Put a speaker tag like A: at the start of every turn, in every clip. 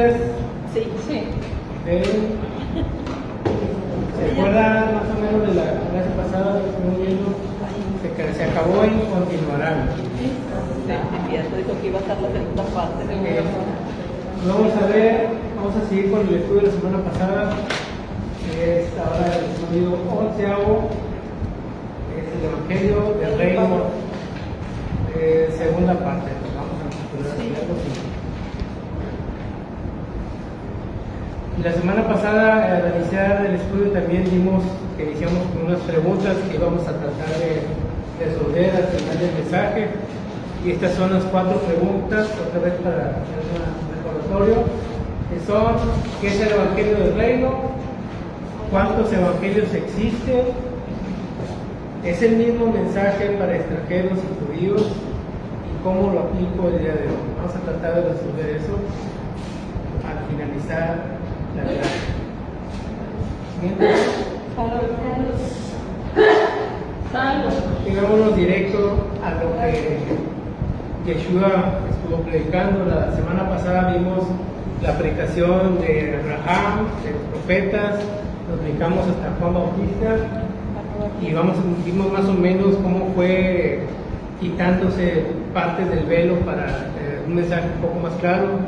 A: ustedes?
B: Sí, sí.
A: ¿Se acuerdan más o menos de la clase pasada? Se acabó y continuará.
B: Sí, Beato dijo que iba a estar la segunda parte.
A: Vamos a seguir con el estudio de la semana pasada. Es ahora el estudio 11avo. Es el Evangelio del Reino, segunda parte. Vamos a titular algo así. Y la semana pasada, al iniciar el estudio, también vimos que iniciamos con unas preguntas que íbamos a tratar de resolver al final del mensaje. Y estas son las 4 preguntas, otra vez para hacer un recordatorio, que son: ¿qué es el Evangelio del Reino? ¿Cuántos evangelios existen? ¿Es el mismo mensaje para extranjeros y judíos? ¿Y cómo lo aplico el día de hoy? Vamos a tratar de resolver eso al finalizar la clase. Llegámonos directo a lo que Yeshua estuvo predicando. La semana pasada vimos la predicación de Abraham, de los profetas, nos brincamos hasta Juan Bautista y vimos más o menos cómo fue quitándose partes del velo para un mensaje un poco más claro.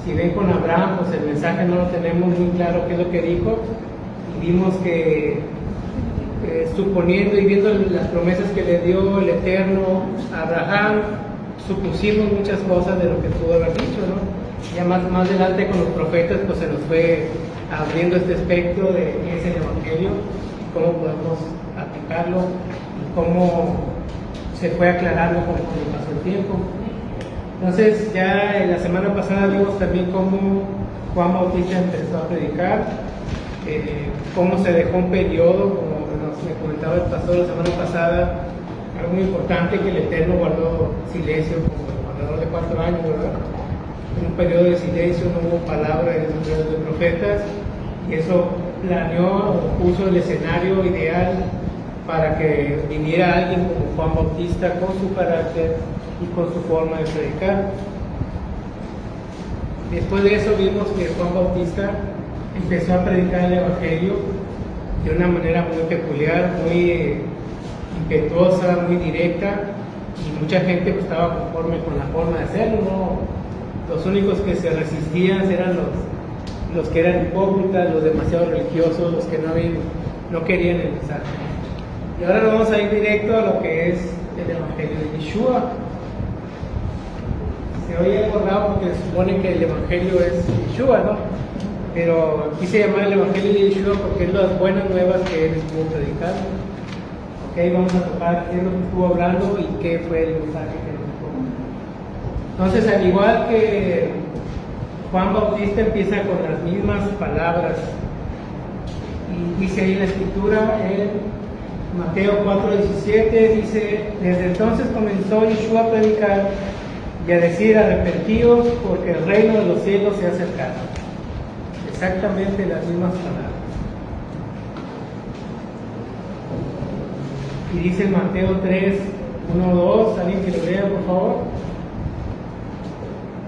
A: Si ven con Abraham, pues el mensaje no lo tenemos muy claro qué es lo que dijo, y vimos que suponiendo y viendo las promesas que le dio el Eterno a Abraham, supusimos muchas cosas de lo que pudo haber dicho, ¿no? Ya más adelante con los profetas, pues se nos fue abriendo este espectro de qué es el Evangelio, cómo podemos aplicarlo y cómo se fue aclarando conforme pasó el tiempo. Entonces, ya en la semana pasada vimos también cómo Juan Bautista empezó a predicar, cómo se dejó un periodo, como me comentaba el pastor la semana pasada, algo muy importante, que el Eterno guardó silencio como alrededor de 4 años, ¿verdad? En un periodo de silencio no hubo palabra de los profetas, y eso planeó, puso el escenario ideal para que viniera alguien como Juan Bautista con su carácter y con su forma de predicar. Después de eso vimos que Juan Bautista empezó a predicar el Evangelio de una manera muy peculiar, muy impetuosa, muy directa, y mucha gente pues, estaba conforme con la forma de hacerlo, ¿no? Los únicos que se resistían eran los que eran hipócritas, los demasiado religiosos, los que no querían el mensaje. Y ahora vamos a ir directo a lo que es el Evangelio de Yeshua. Se oye algo raro porque se supone que el Evangelio es Yeshua, ¿no? Pero quise llamar el Evangelio de Yeshua porque es las buenas nuevas que él estuvo predicando. Ok, vamos a tocar qué es lo que estuvo hablando y qué fue el mensaje que nos dijo. Entonces, al igual que Juan Bautista empieza con las mismas palabras, y dice ahí en la escritura, en Mateo 4:17, dice: desde entonces comenzó Yeshua a predicar y a decir: arrepentidos, porque el reino de los cielos se ha acercado. Exactamente las mismas palabras. Y dice en Mateo 3:1-2, alguien que lo lea, por favor.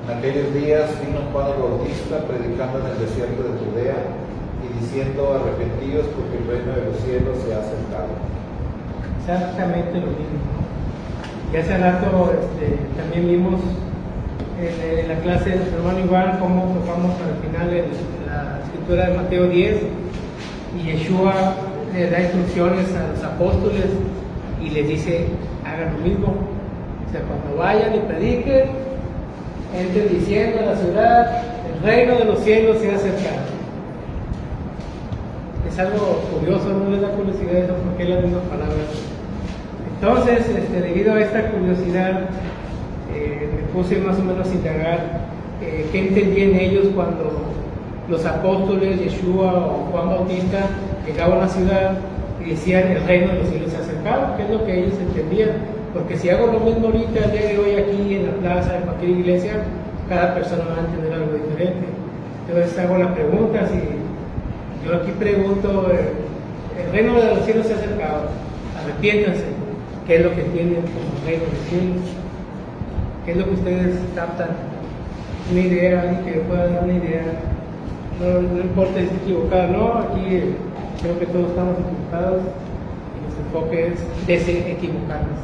C: En aquellos días vino Juan el Bautista predicando en el desierto de Judea y diciendo: arrepentidos, porque el reino de los cielos se ha acercado.
A: Exactamente lo mismo. Y hace rato también vimos en la clase de nuestro hermano Iván cómo tocamos al final la escritura de Mateo 10, y Yeshua le da instrucciones a los apóstoles y les dice: hagan lo mismo. O sea, cuando vayan y prediquen, entren diciendo a la ciudad: el reino de los cielos se ha acercado. Es algo curioso, no les da curiosidad eso, porque es las mismas palabras. Entonces, debido a esta curiosidad, me puse más o menos a indagar qué entendían ellos cuando los apóstoles, Yeshua o Juan Bautista, llegaban a la ciudad y decían: el reino de los cielos se ha acercado. ¿Qué es lo que ellos entendían? Porque si hago lo mismo ahorita, el día de hoy, aquí en la plaza, en cualquier iglesia, cada persona va a entender algo diferente. Entonces hago la pregunta: si yo aquí pregunto, el reino de los cielos se ha acercado, arrepiéntanse. ¿Qué es lo que entienden como reino de los cielos? ¿Qué es lo que ustedes captan una idea, alguien que pueda dar una idea. No importa si estoy equivocado, no, aquí creo que todos estamos equivocados y nuestro enfoque es desequivocarnos.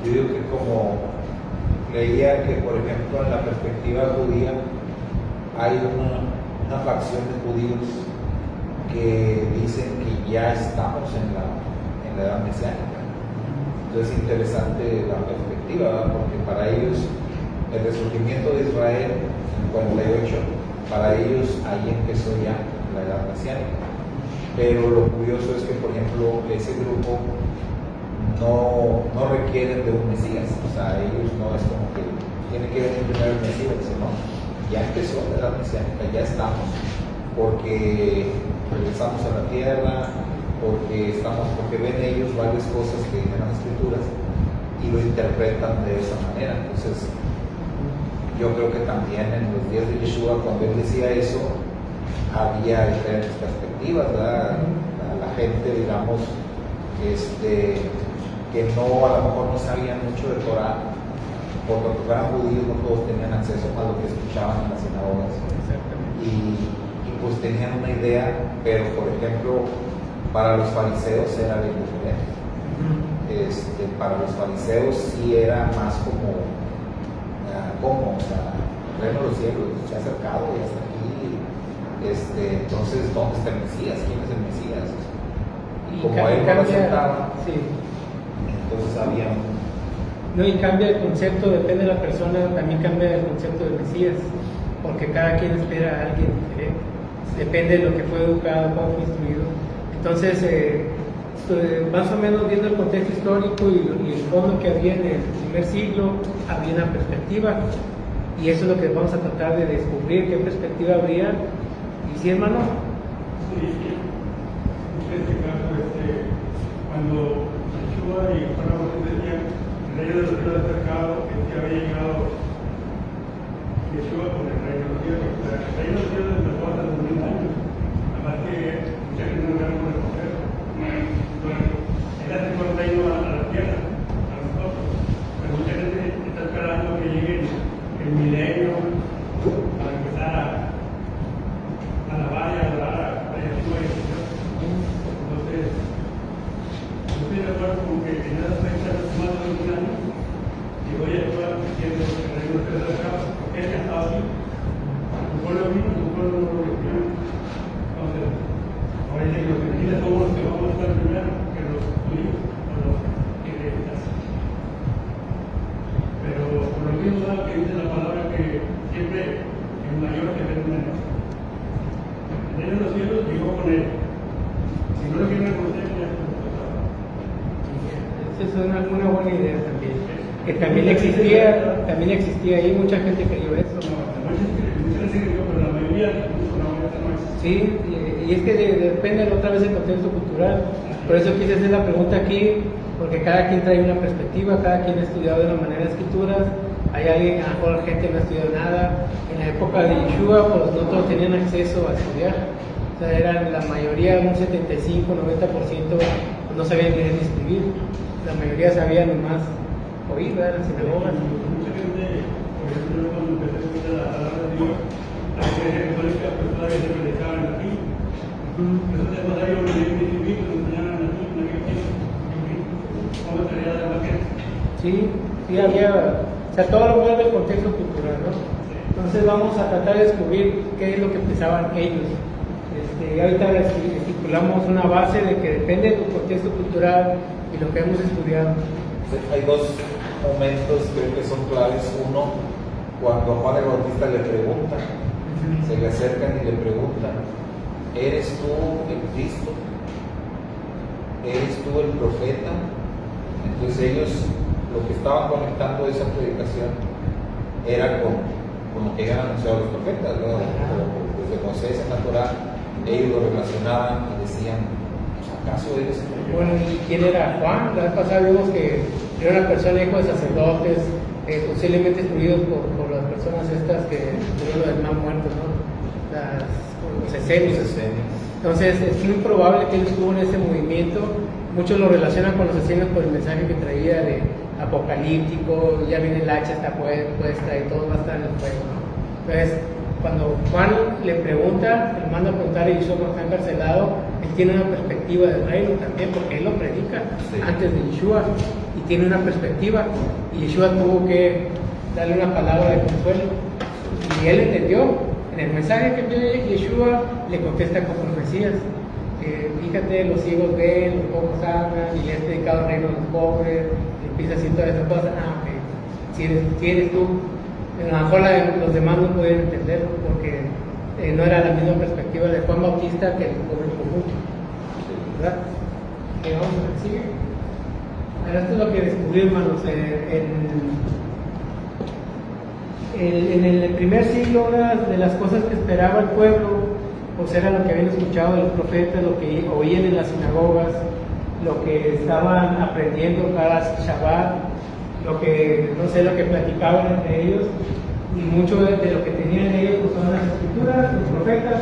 C: Yo digo que como leía que, por ejemplo, en la perspectiva judía hay una facción de judíos que dicen que ya estamos en la edad mesiánica. Entonces es interesante la perspectiva, ¿verdad? Porque para ellos el resurgimiento de Israel en el 48, para ellos ahí empezó ya la edad mesiánica. Pero lo curioso es que, por ejemplo, ese grupo no requieren de un Mesías, o sea, ellos no es como que tiene que venir primero el Mesías, sino ya empezó la edad mesiánica, ya estamos, porque regresamos a la tierra, porque ven ellos varias cosas que dicen las escrituras y lo interpretan de esa manera. Entonces yo creo que también en los días de Yeshua, cuando él decía eso, había diferentes perspectivas, ¿verdad? La gente, digamos, que no, a lo mejor no sabían mucho de Torah, porque aunque fueran judíos, no todos tenían acceso a lo que escuchaban en las sinagogas. Y pues tenían una idea, pero por ejemplo, para los fariseos era bien diferente. Para los fariseos sí era más como, o sea, el reino de los cielos se ha acercado y hasta aquí. Entonces, ¿dónde está el Mesías? ¿Quién es el Mesías? Y como él no lo aceptaba,
A: sí.
C: entonces había
A: No, y cambia el concepto, depende de la persona, también cambia el concepto de Mesías, porque cada quien espera a alguien diferente, depende de lo que fue educado, cómo fue instruido. Entonces, más o menos viendo el contexto histórico y el fondo que había en el primer siglo, había una perspectiva, y eso es lo que vamos a tratar de descubrir, qué perspectiva habría. ¿Y sí, hermano?
D: Sí, en este caso, cuando Yeshua y Juan Bautista decían el reino de los cielos acercado, es que había llegado Yeshua con el reino de los cielos. O sea, el reino de los cielos empezó hace 2000 años, además que mucha gente no sabe cómo recoger. Entonces, él hace el reino a la tierra, a nosotros, pero mucha gente está esperando que llegue el milenio para empezar a alabar y adorar a Yeshua y a Dios. Entonces, yo estoy de acuerdo con que en esas fechas más de 2000 años llegó Yeshua diciendo que el reino de Dios acaba, porque él ya estaba así. Su pueblo vino, su pueblo no lo recibió. Entonces, ahora dice que los gentiles somos los que vamos a estar primero que los judíos o los israelitas. Pero por lo mismo que dice la palabra que siempre el mayor que el menor. El reino de los cielos llegó con él. Si no lo quieren reconocer, ya está.
A: Esa es una buena idea también. Que también existía ahí, mucha gente creyó eso.
D: Muchas veces creyó, pero la mayoría no es.
A: Sí, y es que depende otra vez del contexto cultural. Por eso quise hacer la pregunta aquí, porque cada quien trae una perspectiva, cada quien ha estudiado de una manera escrituras. Hay alguien, a lo mejor gente no ha estudiado nada. En la época de Yeshua, pues no todos tenían acceso a estudiar. O sea, eran la mayoría, un 75, 90%, no sabían leer ni escribir. La mayoría sabía nomás oír, ¿verdad? Las sinagogas.
D: Mucha gente, por ejemplo, cuando empecé a escuchar la palabra de Dios, la iglesia católica pues todavía se predicaba en latín. Entonces, cuando había un libro de escribir, lo enseñaban en latín, en aquel tiempo. ¿Cómo estaría de la gente?
A: Sí, había, o sea, todo lo mueve el contexto cultural, ¿no? Entonces vamos a tratar de descubrir qué es lo que pensaban ellos. Y ahorita estipulamos una base de que depende de tu contexto cultural y lo que hemos estudiado.
C: Hay dos momentos creo que son claves. Uno, cuando Juan el Bautista le pregunta, se le acercan y le preguntan, ¿eres tú el Cristo? ¿Eres tú el profeta? Entonces ellos lo que estaban conectando esa predicación era con lo que habían anunciado los profetas, ¿no? Desde Moisés en la Torah, ellos lo relacionaban y decían, ¿acaso eres tú?
A: Bueno, ¿y quién era Juan? La vez pasada vimos que era una persona hijo de sacerdotes, posiblemente instruidos por las personas estas que tuvieron lo del mal muerto, ¿no? Los esenios. Entonces es muy probable que él estuvo en ese movimiento. Muchos lo relacionan con los esenios por el mensaje que traía de apocalíptico, ya viene el hacha, está puesta y todo va a estar en el fuego, ¿no? Entonces, cuando Juan le pregunta, le manda a preguntar a Yeshua cuando está encarcelado, él tiene una perspectiva del reino también, porque él lo predica antes de Yeshua, y tiene una perspectiva, y Yeshua tuvo que darle una palabra de consuelo, y él entendió. En el mensaje que envió Yeshua le contesta con profecías. Fíjate, los ciegos ven, los pocos hablan, y le has dedicado al reino de los pobres, y empieza a decir todas esas cosas. Ok, si eres tú. A lo mejor los demás no pueden entenderlo porque no era la misma perspectiva de Juan Bautista que el pueblo común, ¿verdad? Vamos a ver, sigue. Ahora, esto es lo que descubrí, hermanos. En el primer siglo, una de las cosas que esperaba el pueblo, pues era lo que habían escuchado de los profetas, lo que oían en las sinagogas, lo que estaban aprendiendo cada Shabbat, lo que platicaban entre ellos, y mucho de lo que tenían ellos pues, son las escrituras, los profetas.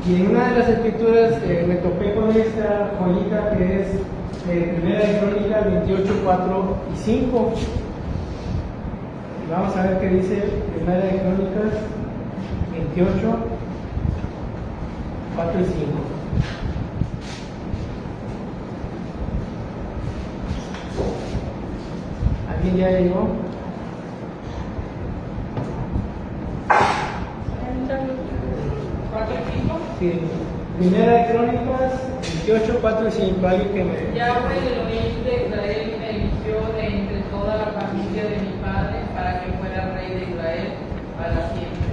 A: Y en una de las escrituras me topé con esta joyita que es Primera de Crónicas 28, 4 y 5. Vamos a ver qué dice Primera de Crónicas 28, 4 y 5. ¿Alguien ya llegó? Sí. Primera de Crónicas 28, 4 y 5. Alguien que me...
E: Yahweh, el Elohim de Israel, me eligió de entre toda la familia de mi padre para que fuera rey de Israel para siempre.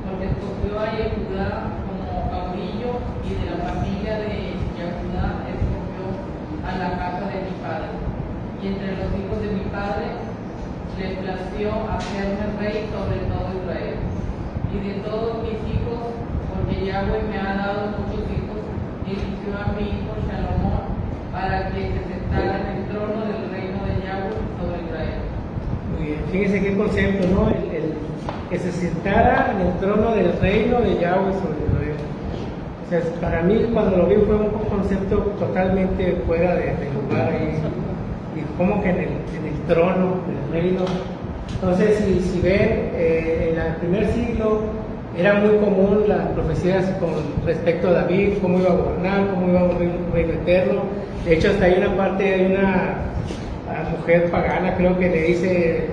E: Porque escogió a Yehudá como caudillo y de la familia de Yehudá escogió a la casa de mi padre. Y entre los hijos de mi padre le plació hacerme rey sobre todo Israel. Y de todos mis hijos, porque Yahweh me ha dado muchos hijos, eligió a mi hijo Salomón para que se sentara en el trono del reino de Yahweh sobre Israel.
A: Muy bien, fíjense qué concepto, ¿no? Que se sentara en el trono del reino de Yahweh sobre Israel. O sea, para mí cuando lo vi fue un concepto totalmente fuera de lugar ahí. Y como que en el trono del reino. Entonces, si ven, en el primer siglo era muy común las profecías con respecto a David, cómo iba a gobernar, cómo iba a un reino eterno. De hecho, hasta hay una parte, hay una mujer pagana, creo que le dice,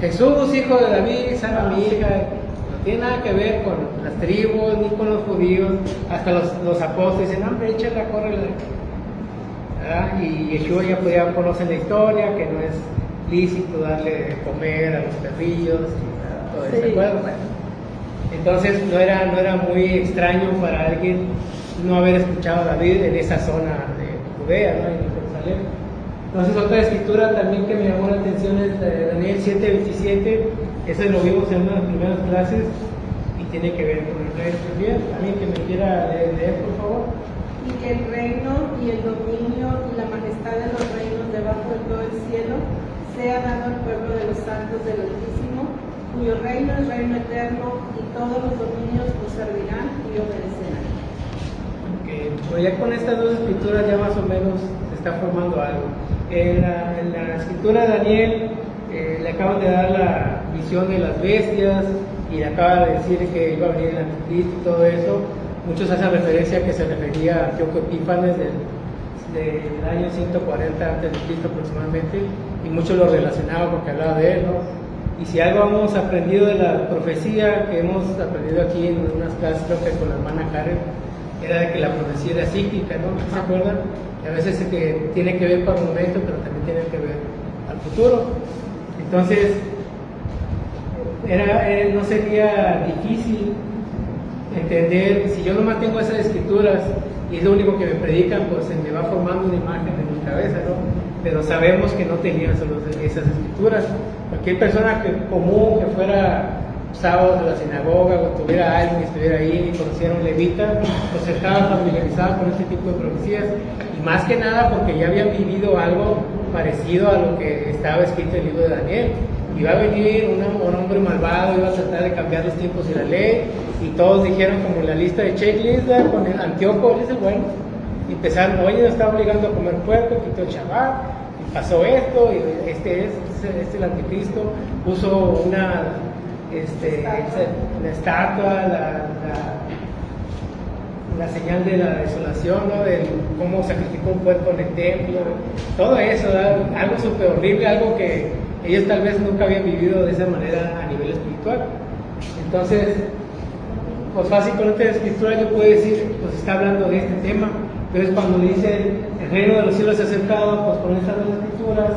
A: Jesús, hijo de David, sana a mi hija. No tiene nada que ver con las tribus, ni con los judíos. Hasta los apóstoles dicen, hombre, échala, córrela. Y Yeshua ya podía conocer la historia, que no es lícito darle de comer a los perrillos y todo eso, ¿de acuerdo? Bueno, entonces no era muy extraño para alguien no haber escuchado a David en esa zona de Judea, ¿no? En Jerusalén. Entonces otra escritura también que me llamó la atención es Daniel 7:27. Eso lo vimos en una de las primeras clases y tiene que ver con el reino también. ¿Alguien que me quiera leer, por favor?
F: Y que el reino y el dominio y la majestad de los reinos debajo de todo el cielo sea dado al pueblo de los santos del Altísimo, cuyo reino es reino eterno, y todos los dominios lo servirán y obedecerán.
A: Okay. Pues ya con estas dos escrituras ya más o menos se está formando algo. En la escritura de Daniel le acaban de dar la visión de las bestias y le acaba de decir que iba a venir el anticristo y todo eso. Muchos hacen referencia a que se refería a Antíoco Epífanes del año 140 a.C. aproximadamente, y muchos lo relacionaban porque hablaba de él, ¿no? Y si algo hemos aprendido de la profecía, que hemos aprendido aquí en unas clases, creo que con la hermana Karen, era de que la profecía era cíclica, ¿no? ¿Se acuerdan? Y a veces que tiene que ver para un momento, pero también tiene que ver al futuro. Entonces, no sería difícil entender, si yo nomás tengo esas escrituras y es lo único que me predican, pues se me va formando una imagen en mi cabeza, ¿no? Pero sabemos que no tenían solo esas escrituras. Cualquier persona común que fuera sábado a la sinagoga o tuviera alguien que estuviera ahí y conociera a un levita, pues estaba familiarizado con este tipo de profecías, y más que nada porque ya habían vivido algo parecido a lo que estaba escrito en el libro de Daniel. Iba a venir un hombre malvado, iba a tratar de cambiar los tiempos y la ley, y todos dijeron como en la lista de checklist, con el Antíoco, él es el bueno, y empezaron, oye, nos está obligando a comer puerco, quitó el Shabbat, pasó esto, y este es el anticristo, puso una estatua, la señal de la desolación, ¿no? De cómo sacrificó un cuerpo en el templo, todo eso, ¿no? Algo súper horrible, algo que ellos tal vez nunca habían vivido de esa manera a nivel espiritual. Entonces, pues fácil con esta escritura yo puedo decir, pues está hablando de este tema. Entonces cuando dice el reino de los cielos se ha acercado, pues con estas dos escrituras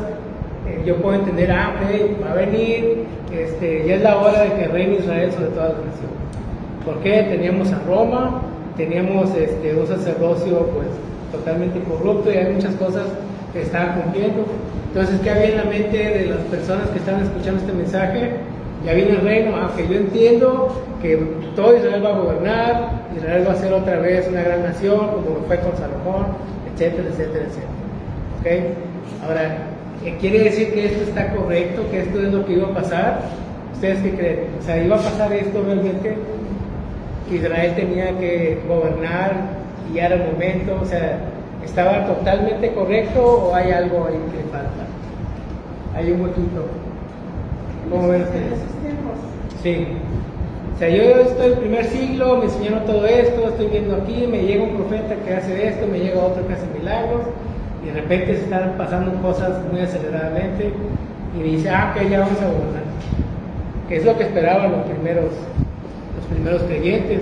A: yo puedo entender, ok, va a venir, ya es la hora de que reine Israel sobre todas las naciones. ¿Por qué? Teníamos a Roma, teníamos un sacerdocio pues totalmente corrupto y hay muchas cosas que estaban cumpliendo. Entonces, ¿qué había en la mente de las personas que estaban escuchando este mensaje? Ya viene el reino, aunque yo entiendo que todo Israel va a gobernar, Israel va a ser otra vez una gran nación, como lo fue con Salomón, etcétera, etcétera, etcétera. ¿Okay? Ahora, ¿quiere decir que esto está correcto, que esto es lo que iba a pasar? ¿Ustedes qué creen? O sea, ¿iba a pasar esto realmente? ¿Que Israel tenía que gobernar y ya era el momento? O sea, ¿estaba totalmente correcto o hay algo ahí que falta? Hay un huequito. ¿Cómo ven ustedes? Sí. O sea, yo estoy en el primer siglo, me enseñaron todo esto, estoy viendo aquí, me llega un profeta que hace esto, me llega otro que hace milagros, y de repente se están pasando cosas muy aceleradamente, y me dice, ok, ya vamos a gobernar. Que es lo que esperaban los primeros creyentes.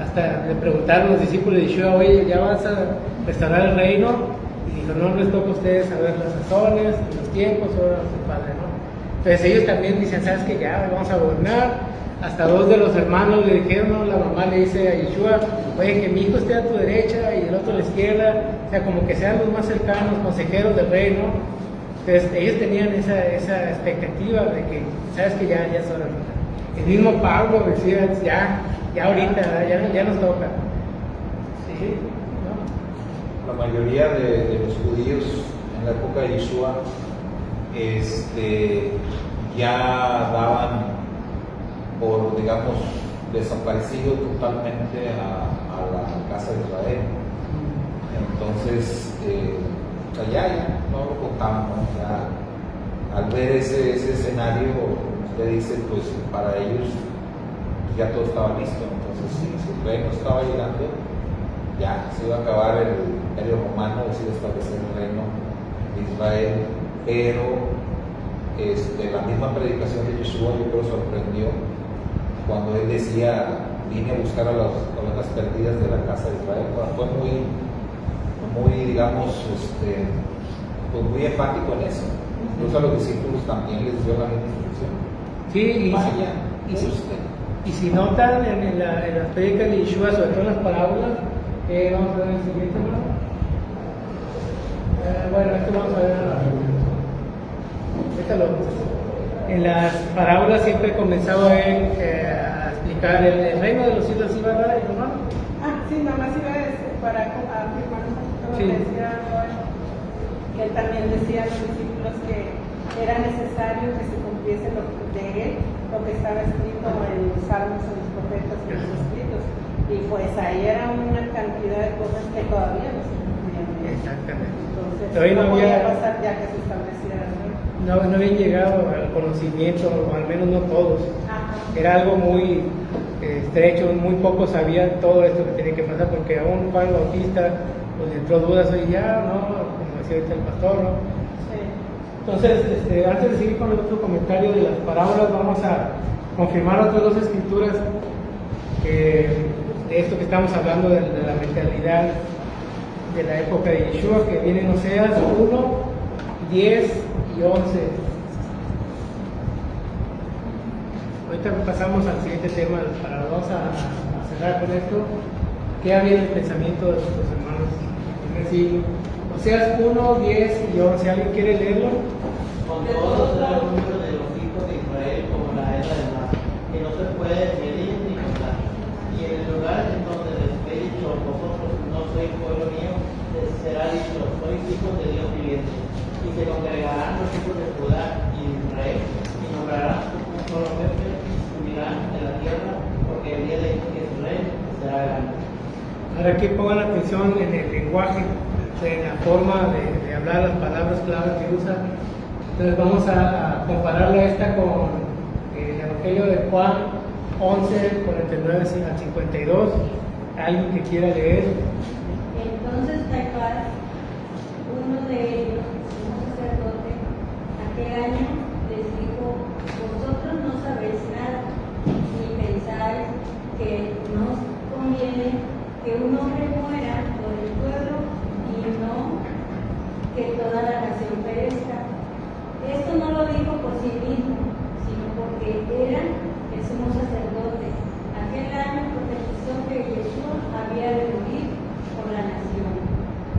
A: Hasta le preguntaron los discípulos de Yeshua, oye, ¿ya vas a restaurar el reino? Y dijo, no les toca a ustedes saber las sazones, los tiempos, ahora su Padre, ¿no? Entonces ellos también dicen, ¿sabes qué? Ya vamos a gobernar. Hasta dos de los hermanos le dijeron, ¿no? La mamá le dice a Yeshua, oye, que mi hijo esté a tu derecha y el otro a la izquierda, o sea, como que sean los más cercanos, consejeros del reino. Entonces ellos tenían esa expectativa de que, ¿sabes qué? Ya es hora. El mismo Pablo decía, ya ahorita, ya nos toca. ¿Sí? ¿No?
C: La mayoría de los judíos en la época de Yeshua ya daban por, digamos, desaparecido totalmente a la casa de Israel. Entonces, ya no lo contamos, ¿no? Ya, al ver ese escenario, usted dice, pues para ellos ya todo estaba listo. Entonces, si el reino estaba llegando, ya se iba a acabar el imperio romano, se iba a establecer el reino de Israel, pero la misma predicación de Yeshua yo creo sorprendió cuando él decía, vine a buscar a las ovejas perdidas de la casa de Israel. Fue muy digamos, pues muy enfático en eso. Incluso a los discípulos también les dio la misma instrucción.
A: Sí, y si notan en las predicas de Yeshua, sobre todo en las parábolas, vamos a ver el siguiente, ¿no? Bueno, esto vamos a ver en las parábolas siempre comenzaba él a explicar el reino de los cielos iba a dar, ¿no?
F: Sí, nomás iba a decir, para afirmar un poquito lo que decía Roy, que él también decía a los discípulos que era necesario que se cumpliese lo que estaba escrito en los salmos, en los profetas, en los escritos. Y pues ahí era una cantidad de cosas que todavía no se cumplían.
A: Exactamente.
F: Entonces,
A: todavía
F: no podía pasar ya que se estableciera el reino.
A: No habían llegado al conocimiento, o al menos no todos. Era algo muy estrecho, muy pocos sabían todo esto que tenía que pasar, porque aún Juan Bautista pues le entró dudas, oye, ya, ¿no? Como decía ahorita el pastor, ¿no?
F: Sí.
A: Entonces, antes de seguir con el otro comentario de las parábolas, vamos a confirmar otras dos escrituras de esto que estamos hablando, de la mentalidad de la época de Yeshua, que viene en Oseas 1, 10 y 11. Ahorita pasamos al siguiente tema, vamos a cerrar con esto. ¿Qué había en el pensamiento de nuestros hermanos en el siglo? Oseas 1, 10 y 11. ¿Alguien quiere leerlo?
G: Con todos será el número de los hijos de Israel como la era del mar, que no se puede medir ni contar. Y en el lugar en donde les he dicho, vosotros no sois pueblo mío, les será dicho, sois hijos de Dios viviente. Y se congregarán los hijos de Judá y de Israel, y nombrarán un solo jefe, y subirán de la tierra, porque el día de Israel será grande.
A: Ahora aquí pongan atención en el lenguaje. en la forma de hablar, las palabras claves que usa. Entonces vamos a compararla esta con el Evangelio de Juan 11, 49 al 52. ¿Alguien que quiera leer?
H: Entonces Caifás, uno de ellos, un sacerdote, aquel año les dijo: vosotros no sabéis nada, ni pensáis que no conviene que un hombre muera por el pueblo y no que toda la nación perezca. Esto no lo dijo por sí mismo, sino porque era el sumo sacerdote. Aquel año profetizó que Jesús había de morir por la nación.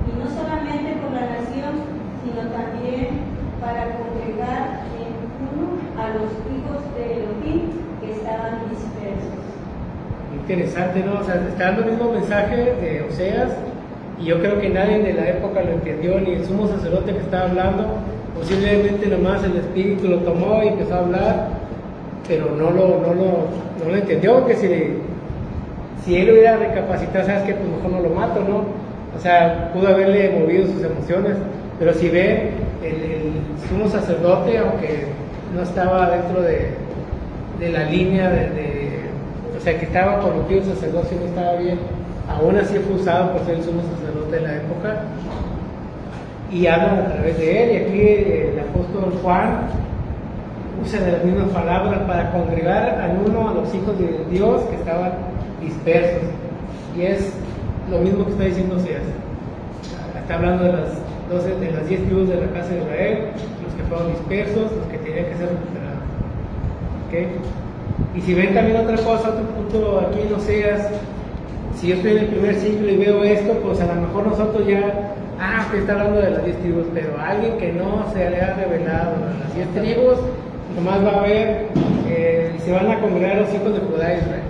H: Y no solamente por la nación, sino también para congregar en uno a los hijos de Elohim que estaban dispersos.
A: Interesante, ¿no? O sea, está dando el mismo mensaje de Oseas, y yo creo que nadie de la época lo entendió, ni el sumo sacerdote que estaba hablando. Posiblemente nomás el Espíritu lo tomó y empezó a hablar, pero no lo entendió, porque si él hubiera recapacitado, sabes que pues mejor no lo mato, ¿no? O sea, pudo haberle movido sus emociones, pero si ve el sumo sacerdote, aunque no estaba dentro de la línea o sea, que estaba corrompido el sacerdocio, no estaba bien, aún así fue usado por ser el sumo sacerdote de la época, y hablan a través de él. Y aquí el apóstol Juan usa de las mismas palabras para congregar al uno a los hijos de Dios que estaban dispersos, y es lo mismo que está diciendo Oseas. Está hablando de las 10 tribus de la casa de Israel, los que fueron dispersos, los que tenían que ser recuperados. ¿Okay? Y si ven también otra cosa, otro punto aquí en Oseas, si yo estoy en el primer siglo y veo esto, pues a lo mejor nosotros ya, que está hablando de las 10 tribus, pero alguien que no se le ha revelado a las 10 tribus, nomás va a ver, y se van a congregar los hijos de Judá y Israel.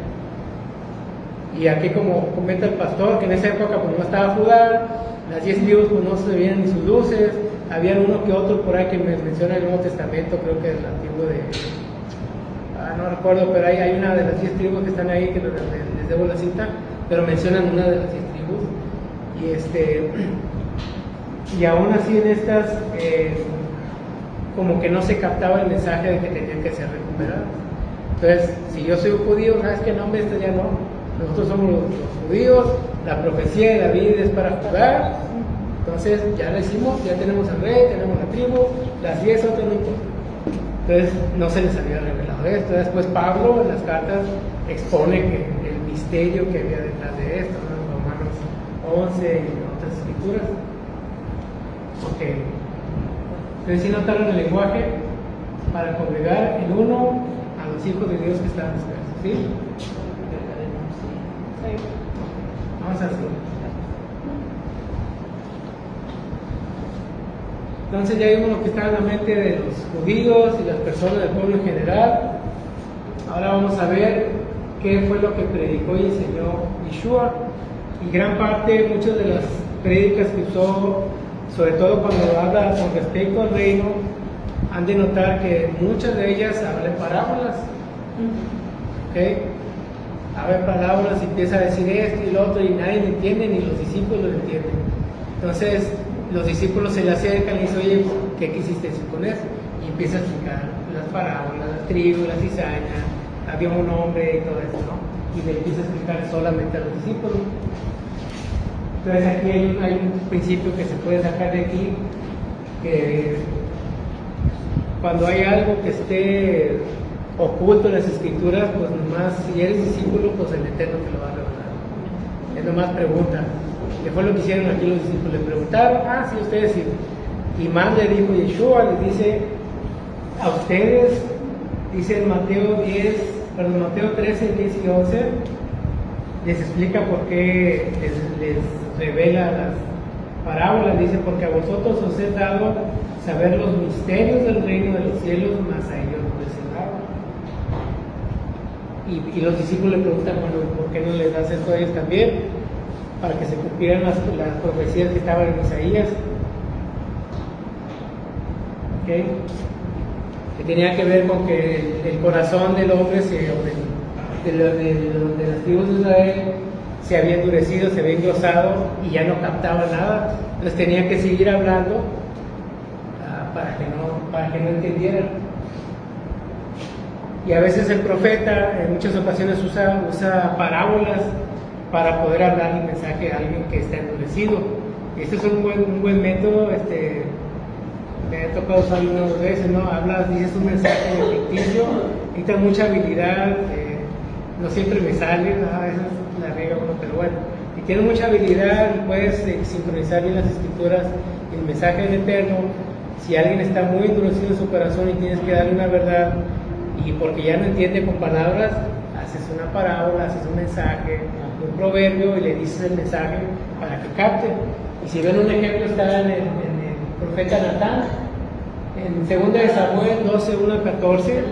A: Y aquí, como comenta el pastor, que en esa época pues no estaba Judá, las 10 tribus pues no se veían ni sus luces, había uno que otro por ahí que menciona el Nuevo Testamento, creo que es el antiguo no recuerdo, pero hay una de las 10 tribus que están ahí, que les debo la cita, pero mencionan una de las 10 tribus, y aún así en estas, como que no se captaba el mensaje de que tenían que ser recuperados. Entonces, si yo soy un judío, ¿sabes qué? No, esto ya no. Nosotros somos los judíos, la profecía de David es para Judá, entonces ya lo hicimos, ya tenemos al rey, tenemos la tribu, las 10 otras no importa. Entonces no se les había revelado esto. Después Pablo en las cartas expone que el misterio que había detrás de esto, ¿no? En Romanos 11 y en otras escrituras. Ok. Entonces sí notaron el lenguaje para congregar el uno a los hijos de Dios que estaban dispersos, ¿sí? Vamos a hacer. Entonces ya vimos lo que estaba en la mente de los judíos y las personas del pueblo en general. Ahora vamos a ver qué fue lo que predicó y enseñó Yeshua. Y gran parte, muchas de las prédicas que usó, sobre todo cuando habla con respecto al reino, han de notar que muchas de ellas hablan parábolas. ¿Okay? Habla parábolas y empieza a decir esto y lo otro, y nadie lo entiende, ni los discípulos lo entienden. Entonces los discípulos se le acercan y dicen: oye, ¿qué quisiste decir con eso? Y empieza a explicar las parábolas, la tribu, la cizaña, había un hombre y todo eso, ¿no? Y le empieza a explicar solamente a los discípulos. Entonces aquí hay un principio que se puede sacar de aquí, que cuando hay algo que esté oculto en las escrituras, pues nomás, si eres discípulo, pues el Eterno te lo va a revelar. Es nomás pregunta. ¿Qué fue lo que hicieron aquí los discípulos? Le preguntaron: sí, ustedes sí. Y más le dijo Yeshua, les dice a ustedes, dice en Mateo 13, 10 y 11, les explica por qué les revela las parábolas. Dice: porque a vosotros os he dado saber los misterios del reino de los cielos, mas a ellos no les he dado. Y los discípulos le preguntan: bueno, ¿por qué no les das esto a ellos también? Para que se cumplieran las profecías que estaban en Isaías, ¿okay? Que tenía que ver con que el corazón del hombre de las tribus de Israel se había endurecido, se había engrosado y ya no captaba nada. Entonces tenía que seguir hablando para que no entendieran. Y a veces el profeta en muchas ocasiones usa parábolas para poder hablar el mensaje a alguien que está endurecido. Este es un buen método. Me ha tocado usar algunas veces, ¿no? Dices un mensaje ficticio, necesitas mucha habilidad, no siempre me sale, a veces la riega uno, pero bueno, y tienes mucha habilidad y puedes sincronizar bien las escrituras y el mensaje del Eterno. Si alguien está muy endurecido en su corazón y tienes que darle una verdad, y porque ya no entiende con palabras, haces una parábola, haces un mensaje, un proverbio y le dices el mensaje para que capte. Y si ven un ejemplo, está en el profeta Natán, en 2 de Samuel 12, 1 al 14.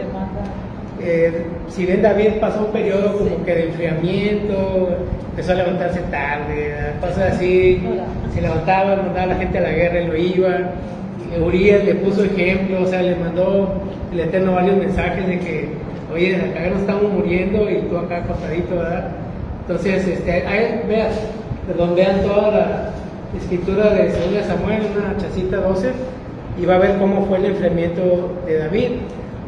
A: Si ven, David pasó un periodo como que de enfriamiento, empezó a levantarse tarde, cosas así, se levantaba, mandaba a la gente a la guerra y lo iba. Urias le puso ejemplo, o sea, le mandó el Eterno varios mensajes de que, oye, acá nos estamos muriendo y tú acá acostadito, ¿verdad? Entonces, vean toda la escritura de 2 de Samuel, una chacita 12, y va a ver cómo fue el enfriamiento de David.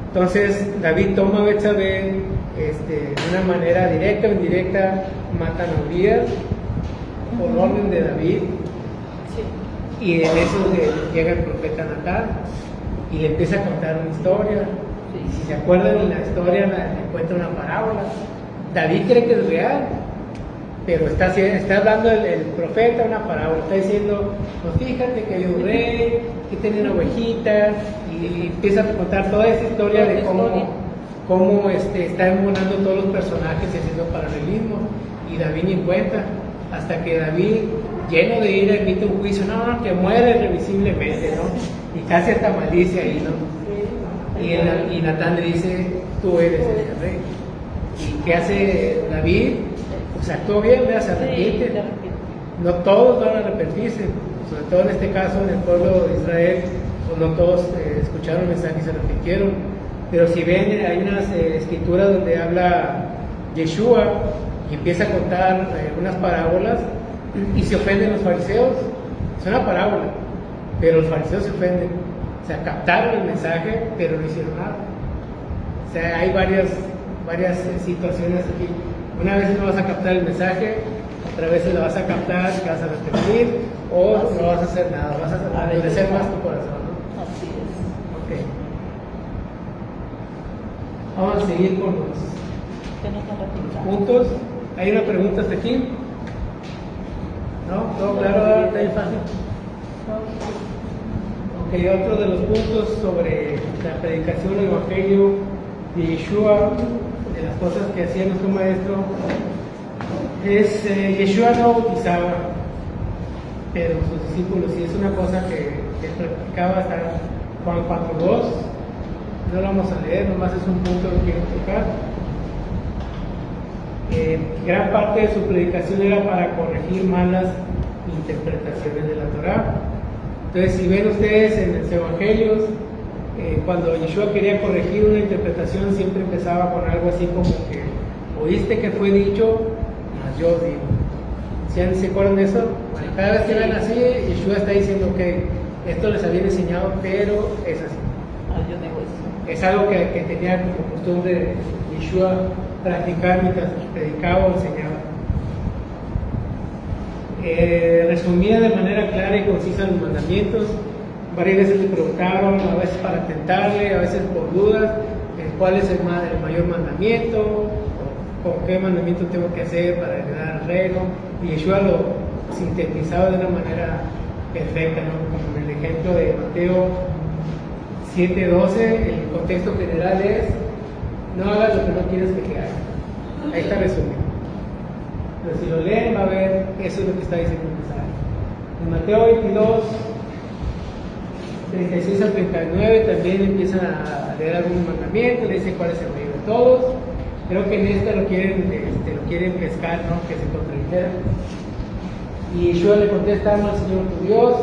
A: Entonces, David toma a Betsabé de una manera directa o indirecta, matan a Urias por orden de David. Y en eso llega el profeta Natán y le empieza a contar una historia. Y si se acuerdan en la historia, le cuenta una parábola. David cree que es real, pero está hablando el profeta una parábola. Está diciendo, pues fíjate que hay un rey que tiene una ovejita, y empieza a contar toda esa historia de cómo está embonando todos los personajes y haciendo paralelismo. Y David ni en cuenta, hasta que David, lleno de ira, emite un juicio, no, que muere irrevisiblemente, ¿no? Y casi hasta maldice ahí, ¿no? Y Natán le dice, tú eres el rey. ¿Y qué hace David? Pues actuó bien, se arrepiente. No todos van a arrepentirse, sobre todo en este caso en el pueblo de Israel, pues no todos escucharon el mensaje y se arrepintieron. Pero si ven, hay unas escrituras donde habla Yeshua y empieza a contar unas parábolas y se ofenden los fariseos. Es una parábola, pero los fariseos se ofenden. O sea, captaron el mensaje, pero no hicieron nada. O sea, hay varias situaciones aquí. Una vez no vas a captar el mensaje, otra vez lo vas a captar, te vas a arrepentir, o no vas a hacer nada, vas a endurecer más tu corazón, ¿no?
B: Así es.
A: Ok. Vamos a seguir con los
B: Que no están repitiendo.
A: puntos. ¿Hay una pregunta hasta aquí? ¿No? ¿Todo claro? ¿Está bien fácil? Ok, otro de los puntos sobre la predicación del Evangelio de Yeshua, de las cosas que hacía nuestro maestro, es Yeshua no bautizaba, pero sus discípulos, y es una cosa que practicaba hasta Juan 4:2. No lo vamos a leer, nomás es un punto que quiero tocar. Gran parte de su predicación era para corregir malas interpretaciones de la Torá. Entonces, si ven ustedes en los evangelios, cuando Yeshua quería corregir una interpretación, siempre empezaba con algo así como que, oíste que fue dicho, mas yo digo. ¿Se acuerdan de eso? Bueno, cada vez que ven así, Yeshua está diciendo que esto les había enseñado, pero es así.
B: Yo digo eso.
A: Es algo que tenía como costumbre Yeshua practicar mientras predicaba o enseñaba. Resumía de manera clara y concisa los mandamientos. Varias veces le preguntaron, a veces para tentarle, a veces por dudas, cuál es el mayor mandamiento, o con qué mandamiento tengo que hacer para llegar al reino. Y Yeshua lo sintetizaba de una manera perfecta, ¿no? Como en el ejemplo de Mateo 7:12, el contexto general es: no hagas lo que no quieres que te haga. Ahí está resumido. Pero si lo leen, va a ver, eso es lo que está diciendo el mensaje. En Mateo 22, 36 al 39, también empiezan a leer algunos mandamientos, le dice cuál es el mayor de todos. Creo que en esta lo quieren pescar, ¿no? Que se contradijera. Y Yeshua le contesta: ama al Señor tu Dios,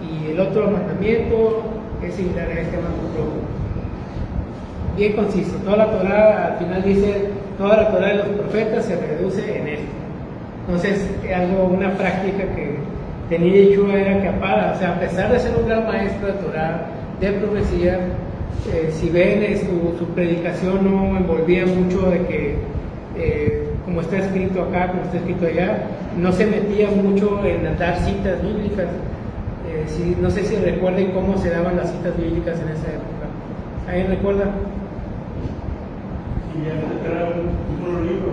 A: y el otro mandamiento es similar a este: ama a tu prójimo. Bien conciso. Toda la Torá al final dice, toda la Torá de los profetas se reduce en esto. Entonces, una práctica que tenía Yeshua era que o sea, a pesar de ser un gran maestro de Torah, de profecía, si ven su predicación no envolvía mucho de que, como está escrito acá, como está escrito allá, no se metía mucho en dar citas bíblicas. No sé si recuerden cómo se daban las citas bíblicas en esa época. ¿Alguien recuerda?
D: Y ya era un solo libro,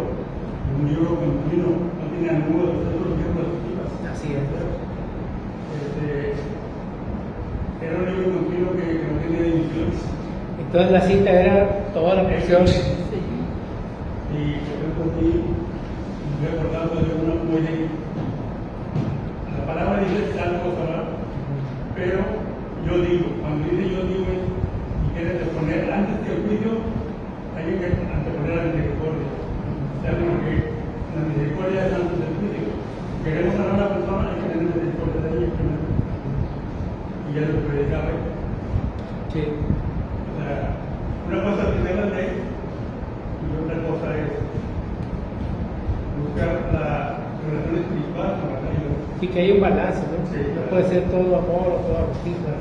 D: un libro continuo, no tenía ninguno de los otros libros escritos.
A: Así es.
D: Era un libro continuo que no tenía divisiones.
A: Entonces la cita era toda la porción.
D: Y yo cogí, me he acordado de una muy. La palabra dice tal cosa, pero yo digo, cuando dice yo digo, y quiere poner antes que el juicio, hay que anteponer la misericordia. O sea, porque la misericordia es antes del juicio. Queremos hablar a la persona, hay que tener misericordia de ella primero. Y ya lo predicaba.
A: Sí.
D: O sea, una cosa es tener la ley y otra cosa es buscar la relación espiritual con la ley.
A: Sí, que hay un balance, ¿no?
D: Sí,
A: no
D: claro.
A: puede ser todo amor o toda justicia.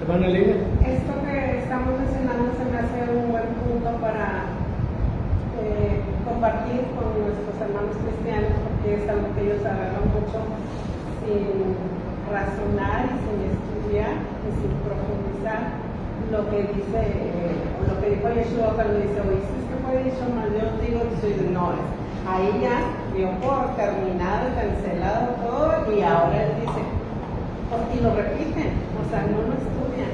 A: Hermana Lidia.
F: Esto que estamos mencionando se me hace un buen punto para compartir con nuestros hermanos cristianos, porque es algo que ellos agarran mucho sin razonar y sin estudiar y sin profundizar lo que dice, lo que dijo Yeshua cuando dice, oye, si es que fue dicho mal, yo digo, no, ahí ya dio por terminado, cancelado todo, y ahora él dice, y lo repiten, o sea, no lo estudian.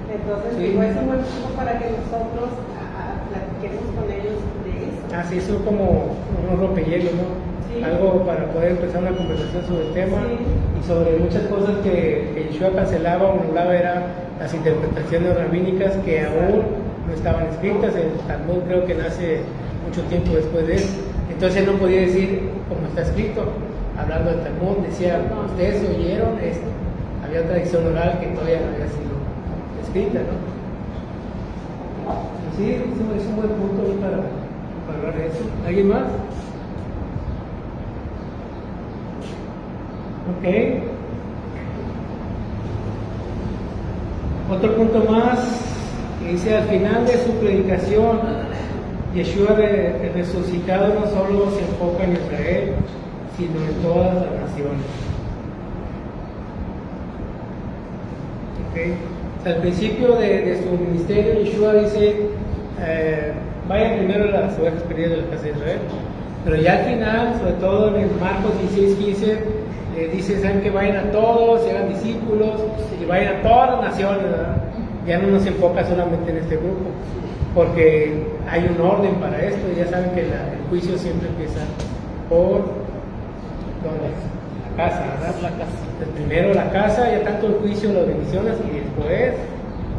F: Entonces,
A: Sí.
F: digo, es un buen punto para que nosotros platiquemos con ellos de eso.
A: Así es como un rompehielos, ¿no?
F: Sí.
A: Algo para poder empezar una conversación sobre el tema
F: Sí.
A: y sobre muchas cosas que Yeshua cancelaba o anulaba, eran las interpretaciones rabínicas que aún no estaban escritas. El Talmud creo que nace mucho tiempo después de eso. Entonces él no podía decir como está escrito. Hablando del Talmud, decía, ustedes oyeron esto. Había tradición oral que todavía no había sido escrita, ¿no? Sí, es un buen punto para hablar de eso. ¿Alguien más? Ok. Otro punto más que dice: al final de su predicación, Yeshua resucitado no solo se enfoca en Israel, sino en todas las naciones. Okay. O sea, al principio de su ministerio, Yeshua dice: vayan primero a las ovejas perdidas de la casa de Israel. Pero ya al final, sobre todo en el Marcos 16:15, dice: saben que vayan a todos, se hagan discípulos y vayan a todas las naciones, ¿verdad? Ya no nos enfoca solamente en este grupo, porque hay un orden para esto. Ya saben que el juicio siempre empieza por la casa, ¿verdad?
B: La casa.
A: Entonces, primero la casa, ya tanto el juicio, las bendiciones, y después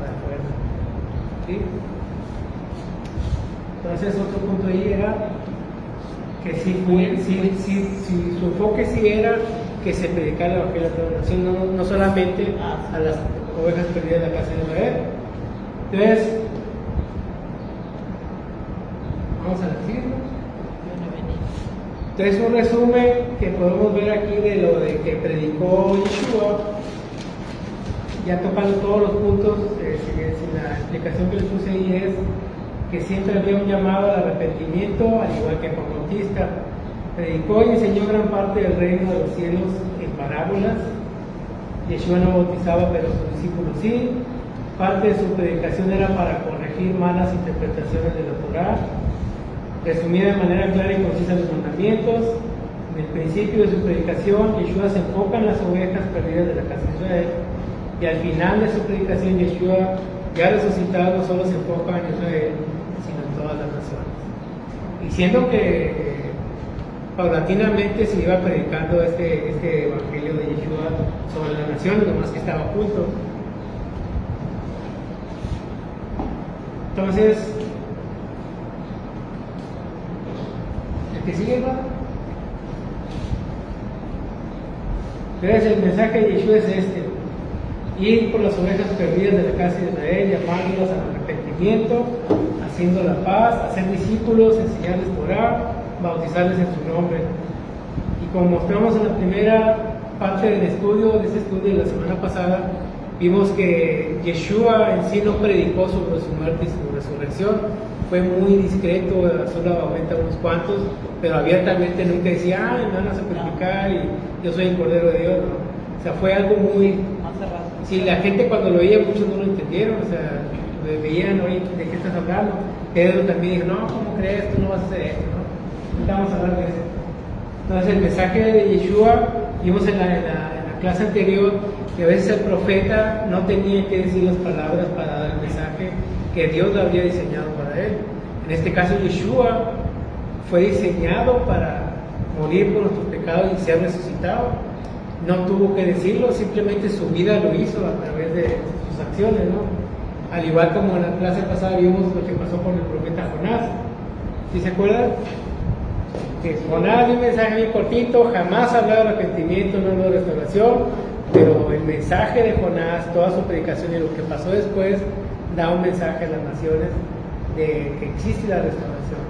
A: la fuerza. ¿Sí? Entonces otro punto ahí era que si su enfoque sí era que se predicara el evangelio a toda la nación, no solamente a las ovejas perdidas de la casa de Israel. Entonces, vamos a decirlo. Entonces, un resumen que podemos ver aquí de lo de que predicó Yeshua, ya tocando todos los puntos, la explicación que les puse ahí es que siempre había un llamado al arrepentimiento, al igual que Juan Bautista. Predicó y enseñó gran parte del reino de los cielos en parábolas. Yeshua no bautizaba, pero sus discípulos sí. Parte de su predicación era para corregir malas interpretaciones de la Torá. Resumía de manera clara y concisa los mandamientos. En el principio de su predicación, Yeshua se enfoca en las ovejas perdidas de la casa de Israel. Y al final de su predicación, Yeshua, ya resucitado, no solo se enfoca en Israel, sino en todas las naciones. Y siendo que paulatinamente se iba predicando este evangelio de Yeshua sobre las naciones, nomás que estaba oculto. Entonces, el que sigue, ¿no? Entonces el mensaje de Yeshua es este: ir por las ovejas perdidas de la casa de Israel, llamándolas al arrepentimiento, haciendo la paz, hacer discípulos, enseñarles Torá, bautizarles en su nombre. Y como mostramos en la primera parte del estudio, de ese estudio de la semana pasada, vimos que Yeshua en sí no predicó sobre su muerte y su resurrección, fue muy discreto, solamente a unos cuantos, pero abiertamente nunca decía, me van a sacrificar y yo soy el Cordero de Dios, ¿no? O sea, fue algo muy...
B: Más cerrado.
A: Sí, la gente cuando lo oía, muchos no lo entendieron, o sea, lo veían, oye, ¿de qué estás hablando? Pedro también dijo, no, ¿cómo crees? Tú no vas a hacer esto, ¿no? No vamos a hablar de eso. Entonces, el mensaje de Yeshua, vimos en la clase anterior, que a veces el profeta no tenía que decir las palabras para dar el mensaje que Dios lo había diseñado para él. En este caso, Yeshua fue diseñado para morir por nuestros pecados y ser resucitado. No tuvo que decirlo, simplemente su vida lo hizo a través de sus acciones, ¿no? Al igual como en la clase pasada vimos lo que pasó con el profeta Jonás. ¿Sí se acuerdan? Que Jonás dio un mensaje bien cortito, jamás habló de arrepentimiento, no habló de restauración, pero el mensaje de Jonás, toda su predicación y lo que pasó después, da un mensaje a las naciones de que existe la restauración.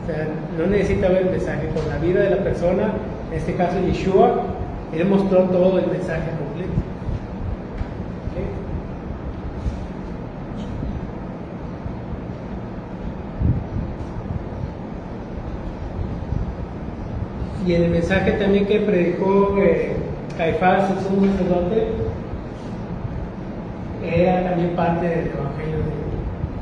A: O sea, no necesita ver el mensaje, con la vida de la persona, en este caso Yeshua, él mostró todo el mensaje completo. Y en el mensaje también que predicó Caifás, el sumo sacerdote, era también parte del evangelio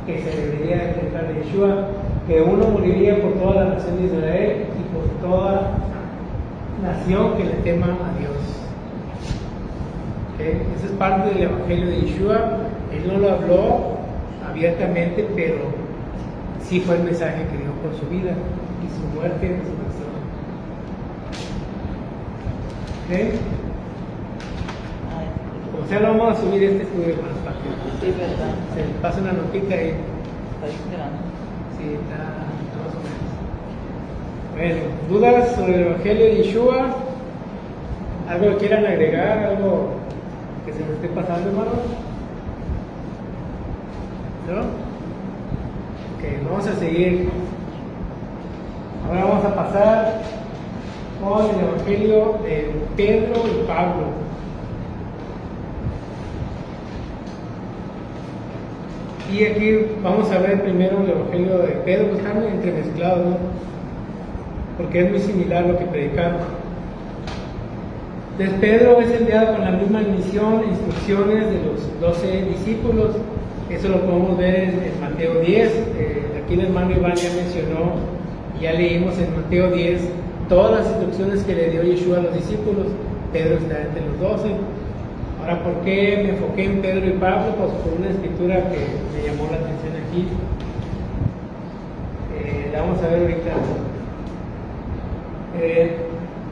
A: que se debería declarar de Yeshua, que uno moriría por toda la nación de Israel y por toda nación que le tema a Dios. ¿Okay? Esa es parte del evangelio de Yeshua. Él no lo habló abiertamente, pero sí fue el mensaje que dio por su vida y su muerte y resurrección. ¿Okay? Como sea, lo vamos a subir este estudio con las páginas.
B: Sí, verdad.
A: Se le pasa una notita ahí.
B: Está esperando.
A: Sí, está más o menos. Bueno, ¿dudas sobre el evangelio de Yeshua? ¿Algo que quieran agregar? ¿Algo que se me esté pasando, hermanos? ¿No? Ok, vamos a seguir. Ahora vamos a pasar con el evangelio de Pedro y Pablo. Y aquí vamos a ver primero el evangelio de Pedro, que están entremezclados, ¿no? Porque es muy similar a lo que predicamos. Entonces Pedro es enviado con la misma misión e instrucciones de los 12 discípulos. Eso lo podemos ver en Mateo 10. Aquí el hermano Iván ya mencionó, ya leímos en Mateo 10 todas las instrucciones que le dio Yeshua a los discípulos. Pedro está entre los 12. Ahora, ¿por qué me enfoqué en Pedro y Pablo? Pues por una escritura que me llamó la atención aquí. La vamos a ver ahorita.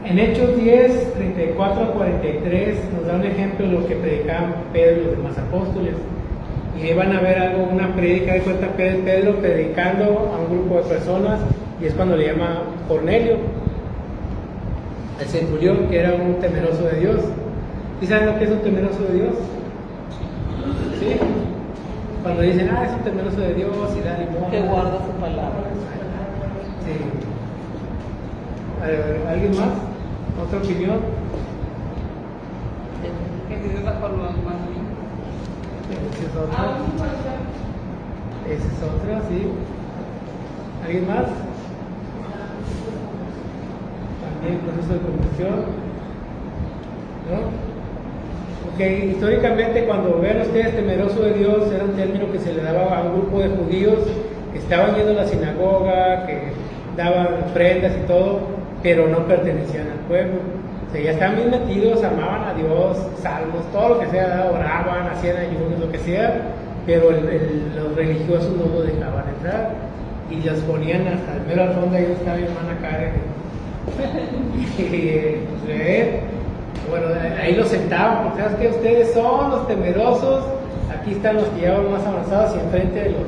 A: En Hechos 10, 34 a 43 nos da un ejemplo de lo que predicaban Pedro y los demás apóstoles. Y ahí van a ver algo, una prédica de cuenta Pedro predicando a un grupo de personas, y es cuando le llama Cornelio, el centurión, que era un temeroso de Dios. ¿Sí saben lo que es un temeroso de Dios? ¿Sí? Cuando dicen, es un temeroso de Dios y da limón.
B: Que guarda su palabra.
A: Sí. ¿Alguien más? ¿Otra opinión?
E: Que vive bajo los mandamientos.
A: Esa es otra. Esa es otra, sí. ¿Alguien más? También proceso de conversión. ¿No? Ok, históricamente cuando vean ustedes temeroso de Dios era un término que se le daba a un grupo de judíos que estaban yendo a la sinagoga, que daban ofrendas y todo, pero no pertenecían al pueblo. O sea, ya estaban bien metidos, amaban a Dios, salmos, todo lo que sea, oraban, hacían ayunos, lo que sea, pero los religiosos no lo dejaban entrar y los ponían hasta el mero al fondo. Ahí estaba mi hermana Karen y bueno, ahí los sentaban, porque sabes que ustedes son los temerosos, aquí están los que ya van más avanzados y enfrente de los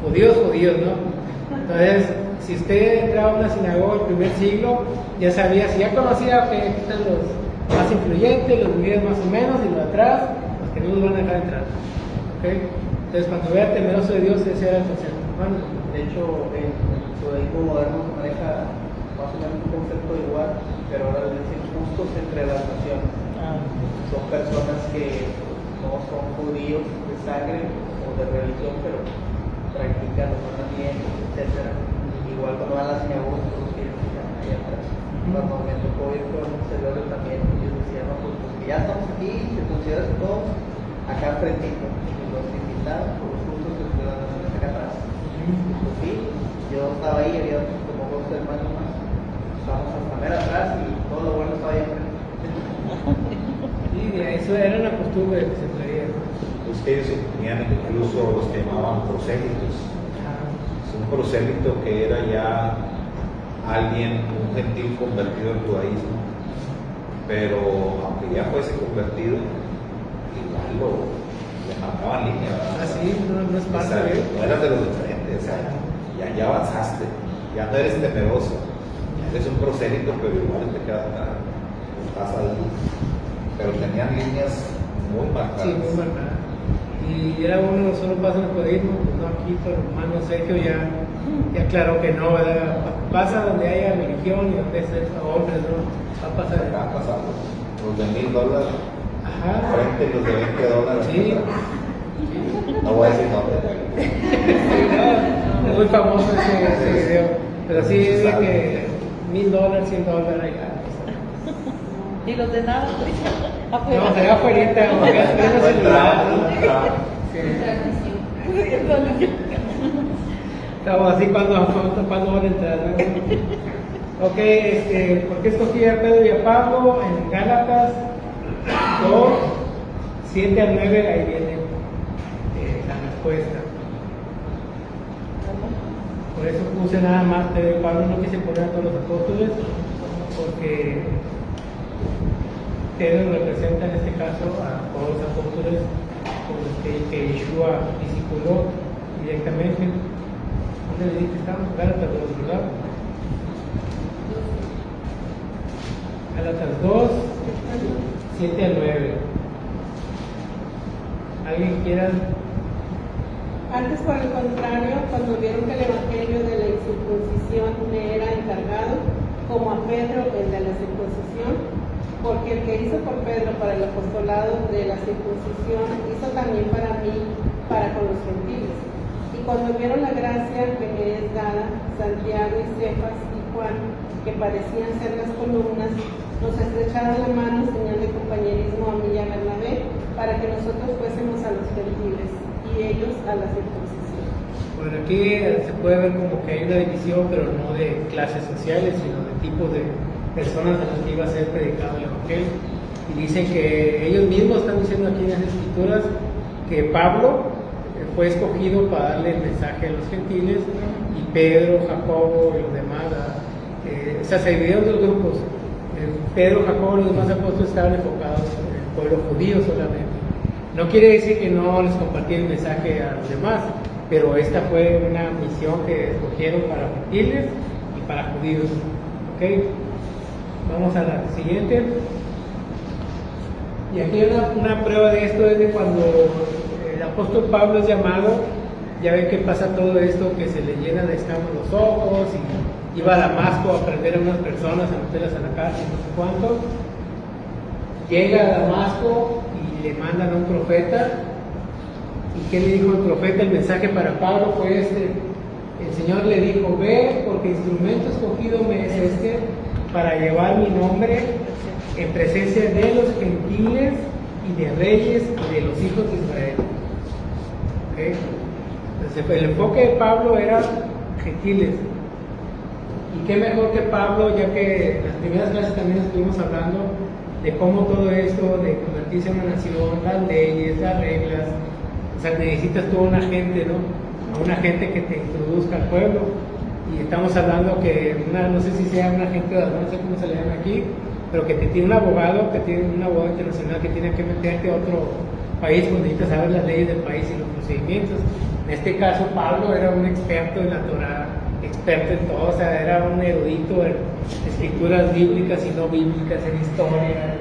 A: judíos, ¿no? Entonces, si usted entraba a una sinagoga del primer siglo, ya sabía, si ya conocía que aquí están los más influyentes, los líderes más o menos, y los de atrás, los que no los van a dejar entrar. ¿Okay? Entonces, cuando vea temeroso de Dios, ese era el concepto. Bueno,
G: De hecho, en el judaísmo moderno se maneja más o menos un concepto igual, pero ahora le dice justos entre las naciones. Son personas que no son judíos de sangre o de religión, pero practican los mandamientos, etc. Igual cuando van a las sinagogas, todos quieren que están ahí atrás. Cuando me tocó ir con un celular también, ellos decían, no, pues que ya estamos aquí, se consideran todos acá frente, y los invitados por los justos entre las naciones acá atrás. Pues sí, yo estaba ahí, había como 2 hermanos más, estábamos hasta mera atrás y todo lo bueno estaba ahí enfrente.
A: Sí, eso era una costumbre que se traía.
C: Es que ellos tenían incluso los que llamaban prosélitos. Es un prosélito que era ya alguien, un gentil convertido al judaísmo, pero aunque ya fuese convertido, igual le marcaban línea, ¿verdad?
A: Ah, sí, no es parte de él.
C: No eras de los diferentes, o sea, ya avanzaste, ya no eres temeroso, eres un prosélito, pero igual te quedas atrás, estás ahí. Pero tenían líneas muy marcadas.
A: Sí, muy marcadas. Y era uno, solo pasa en el judaísmo, pues no aquí, pero hermano Sergio ya aclaró que no, ¿verdad? Pasa donde haya religión y donde es hombres, ¿no? Va a pasar.
C: Acá pasando, los de $1,000
A: Ajá.
C: frente y los de $20.
A: Sí.
C: No voy a decir nombre.
A: Sí, no, muy famoso ese video. Pero sí, es de que $1,000, $100 allá.
B: Y los de nada, afuera.
A: No, se va afuera, porque no se estamos así cuando van a entrar, ¿no? Ok, ¿por qué escogí a Pedro y a Pablo? En Gálatas 2, 7 al 9, ahí viene la respuesta. Por eso puse nada más Pedro y Pablo, no quise poner a todos los apóstoles, porque Pedro representa en este caso a todos los apóstoles con los que Yeshua discipuló directamente. ¿Dónde le dije que estamos? Gálatas 2, ¿verdad? Gálatas 2, 7 al 9. ¿Alguien quiera?
F: Antes, por el contrario, cuando vieron que el evangelio de la incircuncisión me era encargado, como a Pedro el de la circuncisión, porque el que hizo por Pedro para el apostolado de la circuncisión, hizo también para mí, para con los gentiles. Y cuando vieron la gracia que me es dada, Santiago y Cefas y Juan, que parecían ser las columnas, nos estrecharon la mano, señal de compañerismo a mí y a Bernabé, para que nosotros fuésemos a los gentiles y ellos a la circuncisión.
A: Bueno, aquí se puede ver como que hay una división, pero no de clases sociales, sino de tipos de personas a las que iba a ser predicado el evangelio. Y dicen que ellos mismos están diciendo aquí en las escrituras que Pablo fue escogido para darle el mensaje a los gentiles, y Pedro, Jacobo y los demás, o sea, se dividieron dos grupos. Pedro, Jacobo y los demás apóstoles estaban enfocados en el pueblo judío solamente. No quiere decir que no les compartía el mensaje a los demás, pero esta fue una misión que escogieron para gentiles y para judíos. ¿Okay? Vamos a la siguiente. Y aquí una prueba de esto es de cuando el apóstol Pablo es llamado. Ya ven que pasa todo esto, que se le llenan de escamas los ojos, y iba a Damasco a prender a unas personas, a meterlas a la cárcel, no sé cuánto. Llega a Damasco y le mandan a un profeta. ¿Y qué le dijo el profeta? El mensaje para Pablo fue este. El Señor le dijo: ve, porque instrumento escogido me es este, para llevar mi nombre en presencia de los gentiles y de reyes y de los hijos de Israel. ¿Okay? Entonces, el enfoque de Pablo era gentiles. Y qué mejor que Pablo, ya que en las primeras clases también estuvimos hablando de cómo todo esto de convertirse en una nación, las leyes, las reglas, o sea, necesitas toda una gente, ¿no? A una gente que te introduzca al pueblo. Y estamos hablando que no sé si sea una gente, no sé cómo se le llama aquí, pero que te tiene un abogado internacional que tiene que meterte a otro país cuando necesitas saber las leyes del país y los procedimientos. En este caso, Pablo era un experto en la Torá, experto en todo, o sea, era un erudito en escrituras bíblicas y no bíblicas, en historia,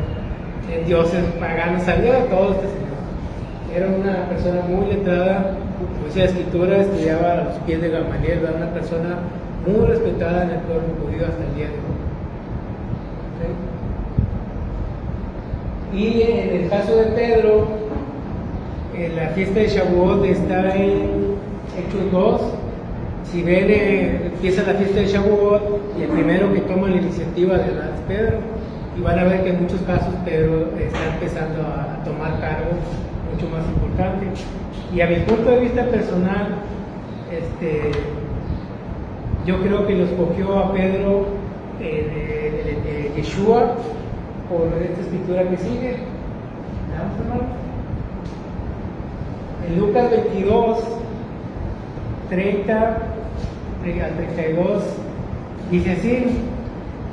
A: en dioses paganos, sabía de todo este señor. Era una persona muy letrada, pues la escritura, estudiaba a los pies de Gamaliel, era una persona muy respetada en el pueblo judío hasta el día de hoy. ¿Okay? Y en el caso de Pedro, la fiesta de Shavuot está en Hechos 2. Si ven, empieza la fiesta de Shavuot y el primero que toma la iniciativa de la es Pedro. Y van a ver que en muchos casos Pedro está empezando a tomar cargos mucho más importantes. Y a mi punto de vista personal, yo creo que lo escogió a Pedro Yeshua por esta escritura que sigue. ¿Vamos, hermano? En Lucas 22, 30 al 32, dice así: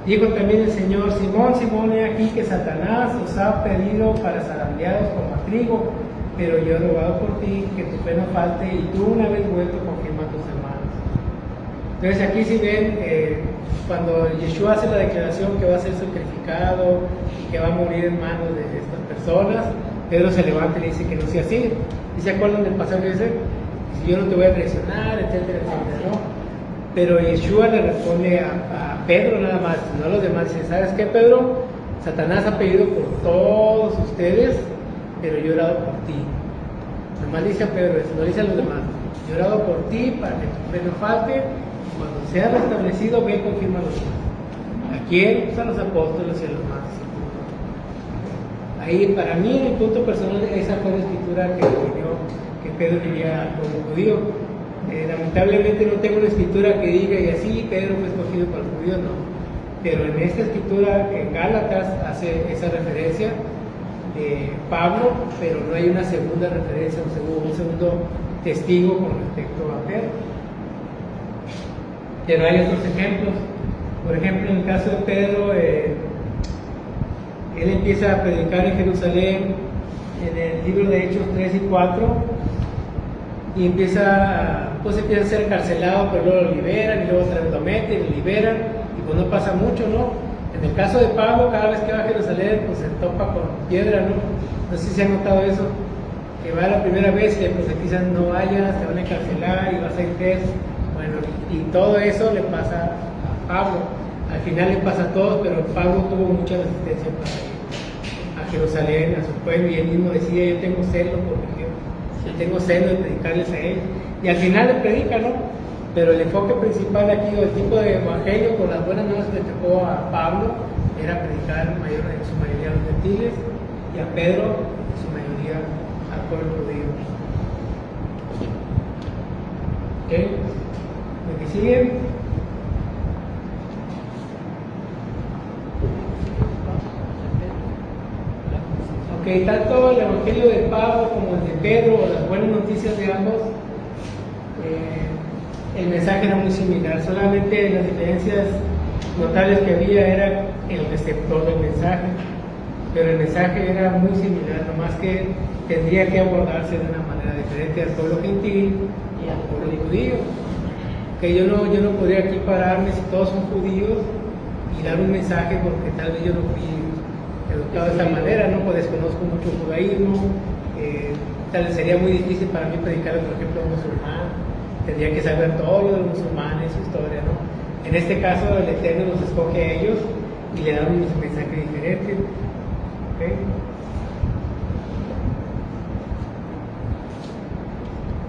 A: dijo también el Señor: Simón, Simón, he aquí que Satanás os ha pedido para zarandearos como a trigo, pero yo he rogado por ti que tu fe no falte, y tú, una vez vuelto, confirma a tus hermanos. Entonces aquí si ven, cuando Yeshua hace la declaración que va a ser sacrificado y que va a morir en manos de estas personas, Pedro se levanta y le dice que no sea así. ¿Y se acuerdan del pasaje ese? Si yo no te voy a traicionar, etcétera, etcétera, ¿no? Pero Yeshua le responde a Pedro nada más, no a los demás. Dice: ¿sabes qué, Pedro? Satanás ha pedido por todos ustedes, pero yo he orado por ti. Nomás le dice a Pedro eso, no le dice a los demás. Yo he orado por ti para que tu fe no falte. Cuando sea restablecido, ve y confirma a los demás. ¿A quién? Pues a los apóstoles y a los más. Ahí, para mí, en el punto personal, esa fue la escritura que definió que Pedro vivía como judío. Lamentablemente no tengo una escritura que diga y así Pedro fue escogido para los judíos, no. Pero en esta escritura, en Gálatas, hace esa referencia de Pablo, pero no hay una segunda referencia, un segundo testigo con respecto a Pedro. Pero hay otros ejemplos. Por ejemplo, en el caso de Pedro, él empieza a predicar en Jerusalén en el libro de Hechos 3 y 4, y empieza a ser encarcelado, pero luego lo liberan, y luego otra vez lo meten y lo liberan, y pues no pasa mucho, ¿no? En el caso de Pablo, cada vez que va a Jerusalén, pues se topa con piedra, ¿no? No sé si se ha notado eso, que va la primera vez y le profetizan: no vayas, te van a encarcelar y vas a ir preso. Bueno, y todo eso le pasa a Pablo. Al final le pasa a todos, pero Pablo tuvo mucha resistencia para ir a Jerusalén, a su pueblo, y él mismo decía: yo tengo celo por mi Dios, yo tengo celo de predicarles a él. Y al final le predica, ¿no? Pero el enfoque principal aquí, o el tipo de evangelio con las buenas nuevas que le tocó a Pablo, era predicar en su mayoría a los gentiles, y a Pedro en su mayoría al pueblo judío. ¿Ok? Lo que sigue. Ok, tanto el evangelio de Pablo como el de Pedro, o las buenas noticias de ambos, el mensaje era muy similar. Solamente las diferencias notables que había era el receptor del mensaje, pero el mensaje era muy similar, nomás que tendría que abordarse de una manera diferente al pueblo gentil y al pueblo judío. Que yo no podría aquí pararme si todos son judíos y dar un mensaje, porque tal vez yo no fui educado de esta manera, ¿no? Pues desconozco mucho el judaísmo, tal vez sería muy difícil para mí predicar, por ejemplo, a un musulmán. Tendría que saber todo lo de los musulmanes, su historia, ¿no? En este caso, el Eterno los escoge a ellos y le da un mensaje diferente. ¿Okay?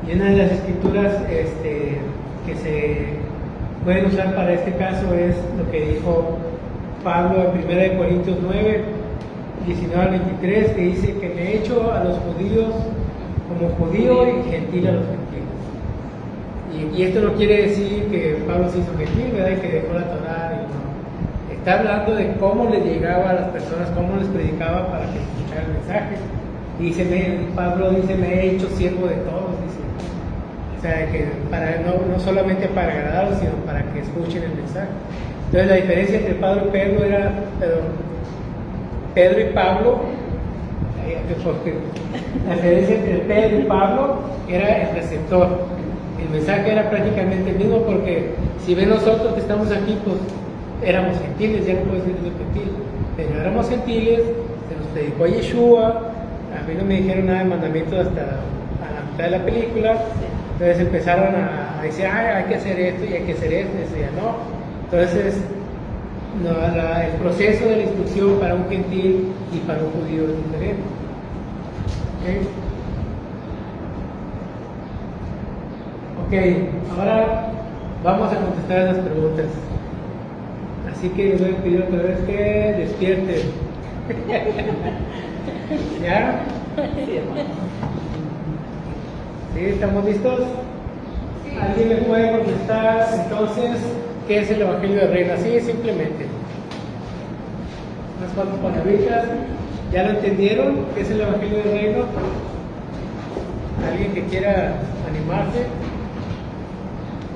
A: Y una de las escrituras que se pueden usar para este caso es lo que dijo Pablo en 1 Corintios 9, 19 al 23, que dice que me he hecho a los judíos como judío y gentil a los gentiles. Y esto no quiere decir que Pablo se hizo gentil, ¿verdad? Y que dejó la Torá, y no. Está hablando de cómo le llegaba a las personas, cómo les predicaba para que escucharan el mensaje. Y Pablo dice: me he hecho siervo de todos, dice. O sea, que no solamente para agradarlos, sino para que escuchen el mensaje. Entonces la diferencia entre Pedro y Pablo, la diferencia entre Pedro y Pablo era el receptor. El mensaje era prácticamente el mismo, porque si ven nosotros que estamos aquí, pues éramos gentiles, ya no puedo decir gentiles, pero éramos gentiles, se nos predicó a Yeshua, a mí no me dijeron nada de mandamientos hasta a la mitad de la película. Entonces empezaron a decir: hay que hacer esto y hay que hacer esto, y decía no. Entonces el proceso de la instrucción para un gentil y para un judío es diferente. Ok, ahora vamos a contestar esas preguntas. Así que les voy a pedir otra vez que despierten. ¿Ya?
B: Sí, hermano.
A: ¿Sí? ¿Estamos listos? ¿Alguien me puede contestar entonces qué es el Evangelio del Reino? Así simplemente. Unas cuantas palabritas. ¿Ya lo entendieron? ¿Qué es el Evangelio del Reino? ¿Alguien que quiera animarse?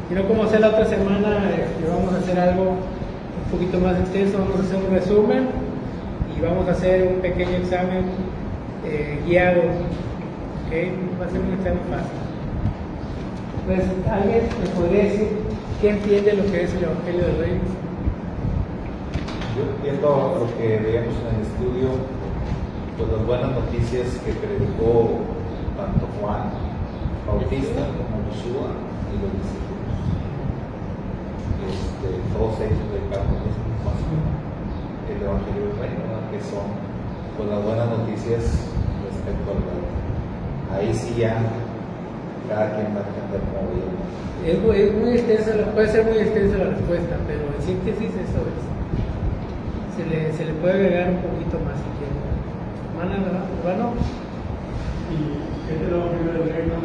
A: Y no como hacer la otra semana, vamos a hacer algo un poquito más extenso, vamos a hacer un resumen y vamos a hacer un pequeño examen guiado. ¿Okay? Va a ser un examen fácil. Pues, ¿alguien me podría decir qué entiende lo que es el Evangelio del Reino?
C: Yo entiendo lo que veíamos en el estudio, pues las buenas noticias que predicó tanto Juan Bautista como Josué y los discípulos. Todos ellos predicaron el Evangelio del Reino, ¿no? Que son pues las buenas noticias respecto al reino. Ahí sí ya cada quien va a entender cómo veía.
A: Es muy extensa, puede ser muy extensa la respuesta, pero en síntesis eso es. Se le puede agregar un poquito más si quieren. ¿Hermana, verdad? ¿Urbano?
D: Y este Evangelio del Reino,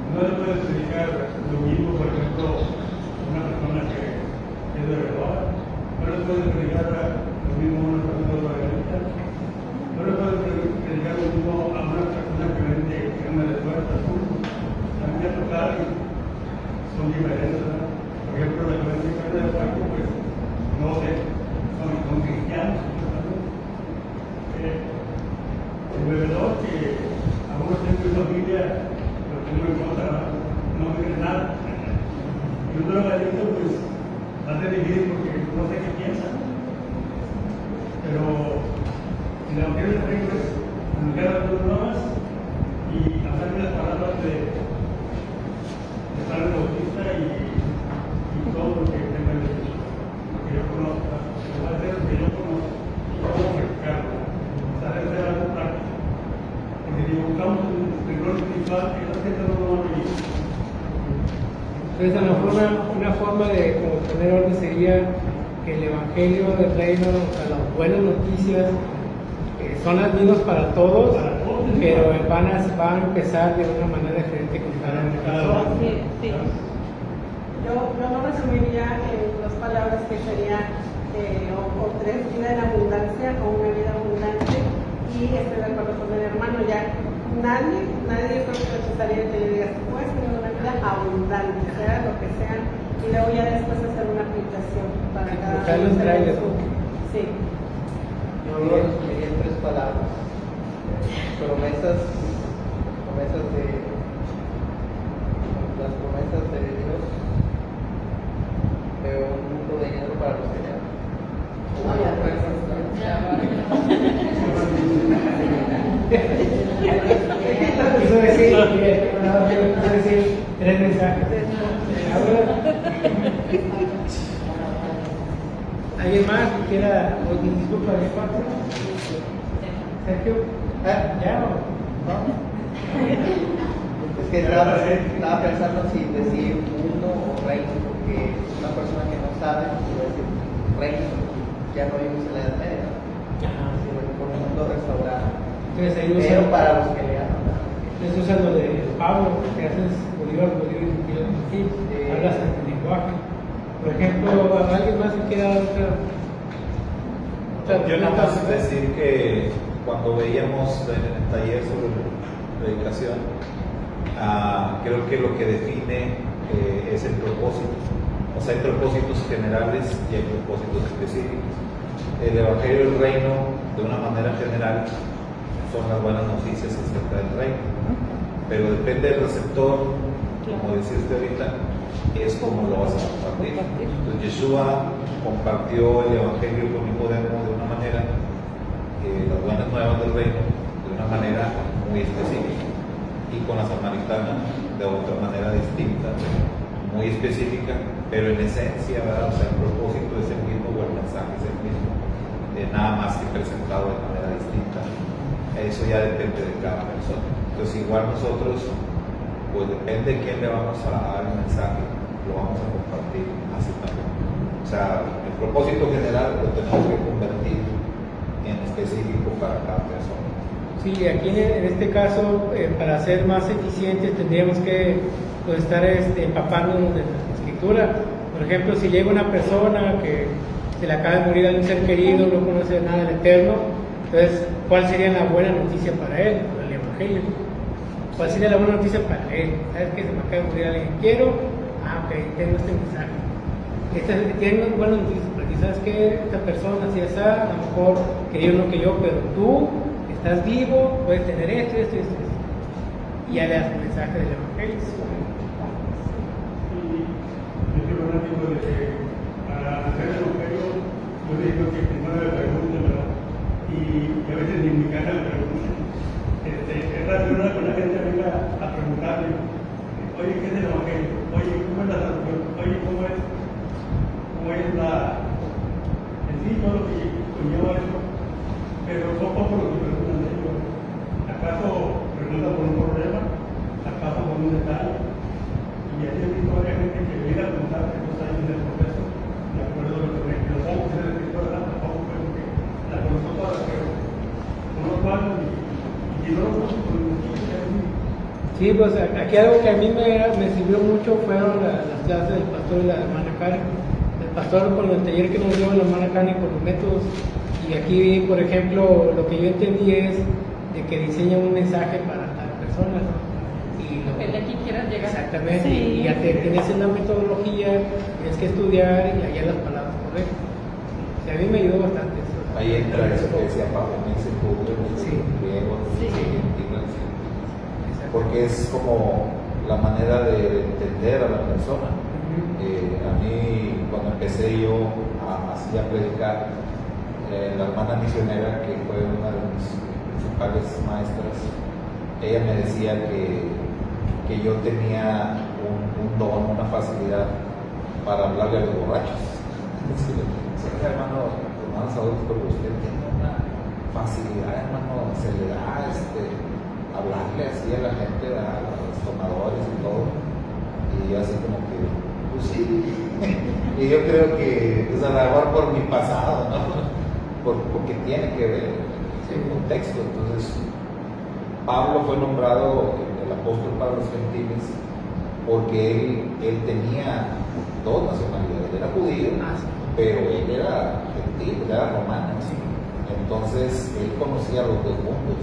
D: no le puedes predicar lo mismo, por ejemplo, a una persona que es de verdad, no le puedes predicar lo mismo a una persona de Margarita, no le puedes predicar lo mismo a una persona que vende crema de puerta azul. También me ha tocado y son diferentes, ¿verdad? Por ejemplo, la que vende crema de puerta, pues no sé, son cristianos. El bebedor que aún no tengo en familia, lo tengo en contra, no me cree nada. Y un drogadicto, pues, va a dividir porque no sé qué piensa. Pero en la Evangelio del Reino es anunciar las buenas nuevas y hablar de las palabras de Juan Bautista y todo lo que tenga de Jesús. Porque yo conozco, va a ser lo que yo conozco, cómo predicarlo. Saber hacer algo práctico. Porque si buscamos el rol espiritual, esa gente no lo va a vivir.
A: Entonces, a lo mejor una forma de como poner orden sería que el Evangelio del Reino, o sea, las buenas noticias, son las mismas para todos, pero van a empezar de una manera diferente con cada uno.
B: Sí, sí.
F: Yo lo resumiría en dos palabras que serían o tres: vida en abundancia o una vida abundante. Y estoy de acuerdo con el hermano, ya nadie yo creo que rechazaría que le digas, tú puedes tener una vida abundante, sea lo que sea, y luego ya después hacer una aplicación para cada
A: Buscar los trailers.
F: Sí.
G: Yo lo resumiría en tres palabras: promesas de las promesas de Dios, de un mundo de dinero para los que ya.
A: Quiso decir tres mensajes. ¿Alguien más que quiera? Disculpa, ¿qué pasa? Sergio, ¿ya o no?
G: Es que estaba pensando si decir mundo o reino, porque una persona que no sabe puede decir reino, ya no vivimos en la Edad Media, sino que por un mundo restaurado.
A: Entonces ahí
G: Pero
A: usan,
G: para los que le aman.
A: entonces usan lo de Pablo, que haces Bolívar y aquí, hablas en el lenguaje. Por ejemplo, ¿alguien más que quiera dar otra?
C: Yo nada más decir que cuando veíamos en el taller sobre predicación, creo que lo que define es el propósito. O sea, hay propósitos generales y hay propósitos específicos. El Evangelio del Reino, de una manera general, son las buenas noticias acerca del reino. Pero depende del receptor, como deciste ahorita, es como lo vas a compartir. Entonces, Yeshua compartió el Evangelio con Nicodemo de una manera, las buenas nuevas del reino, de una manera muy específica, y con la samaritana de otra manera distinta, muy específica, pero en esencia, ¿verdad? O sea, el propósito es el mismo o el mensaje es el mismo, nada más que presentado de manera distinta. Eso ya depende de cada persona. Entonces, igual nosotros, pues depende de quién le vamos a dar el mensaje, lo vamos a compartir así también. O sea, el propósito general lo tenemos que convertir en específico para cada persona.
A: Sí, aquí en este caso, para ser más eficientes, tendríamos que pues, estar empapándonos de la escritura. Por ejemplo, si llega una persona que se le acaba de morir a un ser querido, no conoce nada del Eterno, entonces, ¿cuál sería la buena noticia para él? El Evangelio. ¿Cuál sería la buena noticia para él? ¿Sabes que se me acaba de morir alguien que quiero? Ok, tengo este mensaje. Tengo buenas noticias para ti. ¿Sabes que esta persona, si es a lo mejor quería uno que yo, pero tú estás vivo, puedes tener esto. Y ya le das el mensaje del Evangelio.
D: Y yo tengo un amigo de que para hacer el Evangelio, yo le digo que primero le pregunten, ¿verdad? Y a veces ni mi casa le preguntan. Es raro que la gente venga a preguntarle, oye, ¿qué es el Evangelio? Oye, ¿cómo es la salvación? Oye, ¿cómo es la... en sí, todo lo que conlleva eso? Pero son pocos los que preguntan de ello. ¿Acaso preguntan por un problema? ¿Acaso por un detalle? Y así he visto a gente que viene a preguntar que no está en el proceso, de acuerdo a lo que me pongo en el escritor de la tampoco creo que la conozco toda, pero unos cuantos y no lo conozco por el
A: Sí, pues aquí algo que a mí me sirvió mucho fueron las clases del pastor y la hermana Karen. El pastor con el taller que nos dio la hermana Karen con los métodos. Y aquí, por ejemplo, lo que yo entendí es de que diseña un mensaje para tal persona, ¿no? Y
E: Lo que de aquí quieras llegar.
A: Exactamente,
B: Sí.
A: y ya tienes una metodología, tienes que estudiar y hallar las palabras correctas. O sea, a mí me ayudó bastante eso.
C: Ahí entra eso que decía Pablo, me dice
A: Sí.
C: griego,
B: Sí.
C: porque es como la manera de entender a la persona. A mí, cuando empecé yo así a predicar, la hermana misionera, que fue una de mis principales maestras, ella me decía que yo tenía un don, una facilidad para hablarle a los borrachos. Hermano Saúl, pero usted tiene una facilidad, hermano, se le da hablarle así a la gente, a los tomadores y todo. Y yo así como que, pues sí. Y yo creo que es a lo mejor por mi pasado, ¿no? Porque tiene que ver el contexto. Entonces, Pablo fue nombrado el apóstol para los gentiles porque él tenía dos nacionalidades. Él era judío, pero él era gentil, era romano. Entonces, él conocía los dos mundos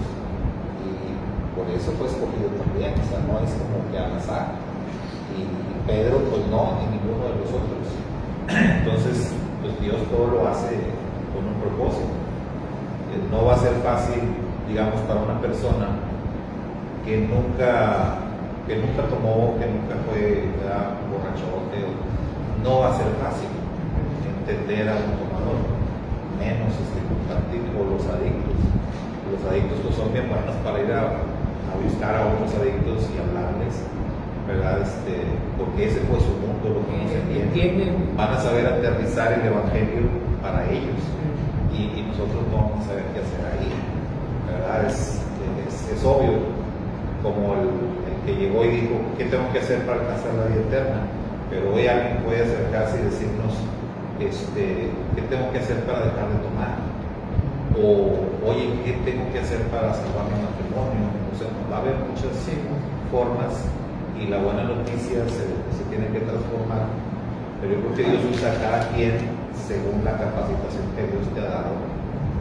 C: y por eso fue escogido también. O sea, no es como que al azar. Y Pedro, pues no, ni ninguno de los otros. Entonces, pues Dios todo lo hace con un propósito. No va a ser fácil, digamos, para una persona que nunca tomó, que nunca fue borrachote, no va a ser fácil entender a un tomador, menos compartir con los adictos. Los adictos pues, son bien buenos para ir a buscar a otros adictos y hablarles, ¿verdad? Porque ese fue su mundo, lo que ellos entienden. Van a saber aterrizar el evangelio para ellos y nosotros no vamos a saber qué hacer ahí, ¿verdad? Es obvio, como el que llegó y dijo, ¿qué tengo que hacer para alcanzar la vida eterna? Pero hoy alguien puede acercarse y decirnos, ¿qué tengo que hacer para dejar de tomar? O, oye, ¿qué tengo que hacer para salvar mi matrimonio? O sea, va a haber muchas formas y la buena noticia se tiene que transformar, pero yo creo que Dios usa a cada quien según la capacitación que Dios te ha dado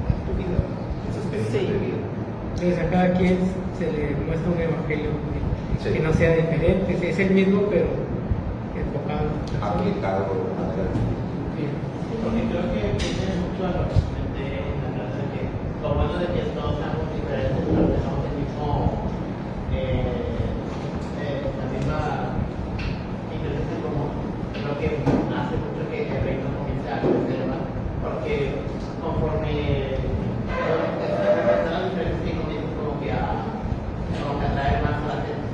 C: en tu vida, en sus experiencias de vida.
A: Entonces a cada quien se le muestra un evangelio que no sea diferente, es el mismo pero enfocado.
C: Aplicado de manera
G: Porque creo que tiene mucho a lo que comenté en la clase de que, como eso de que todos somos diferentes, pero tenemos el mismo, la misma interesante como lo que hace mucho que el reino comience a crecer más, porque conforme las diferencias que comienzan como que a atraer más a la gente.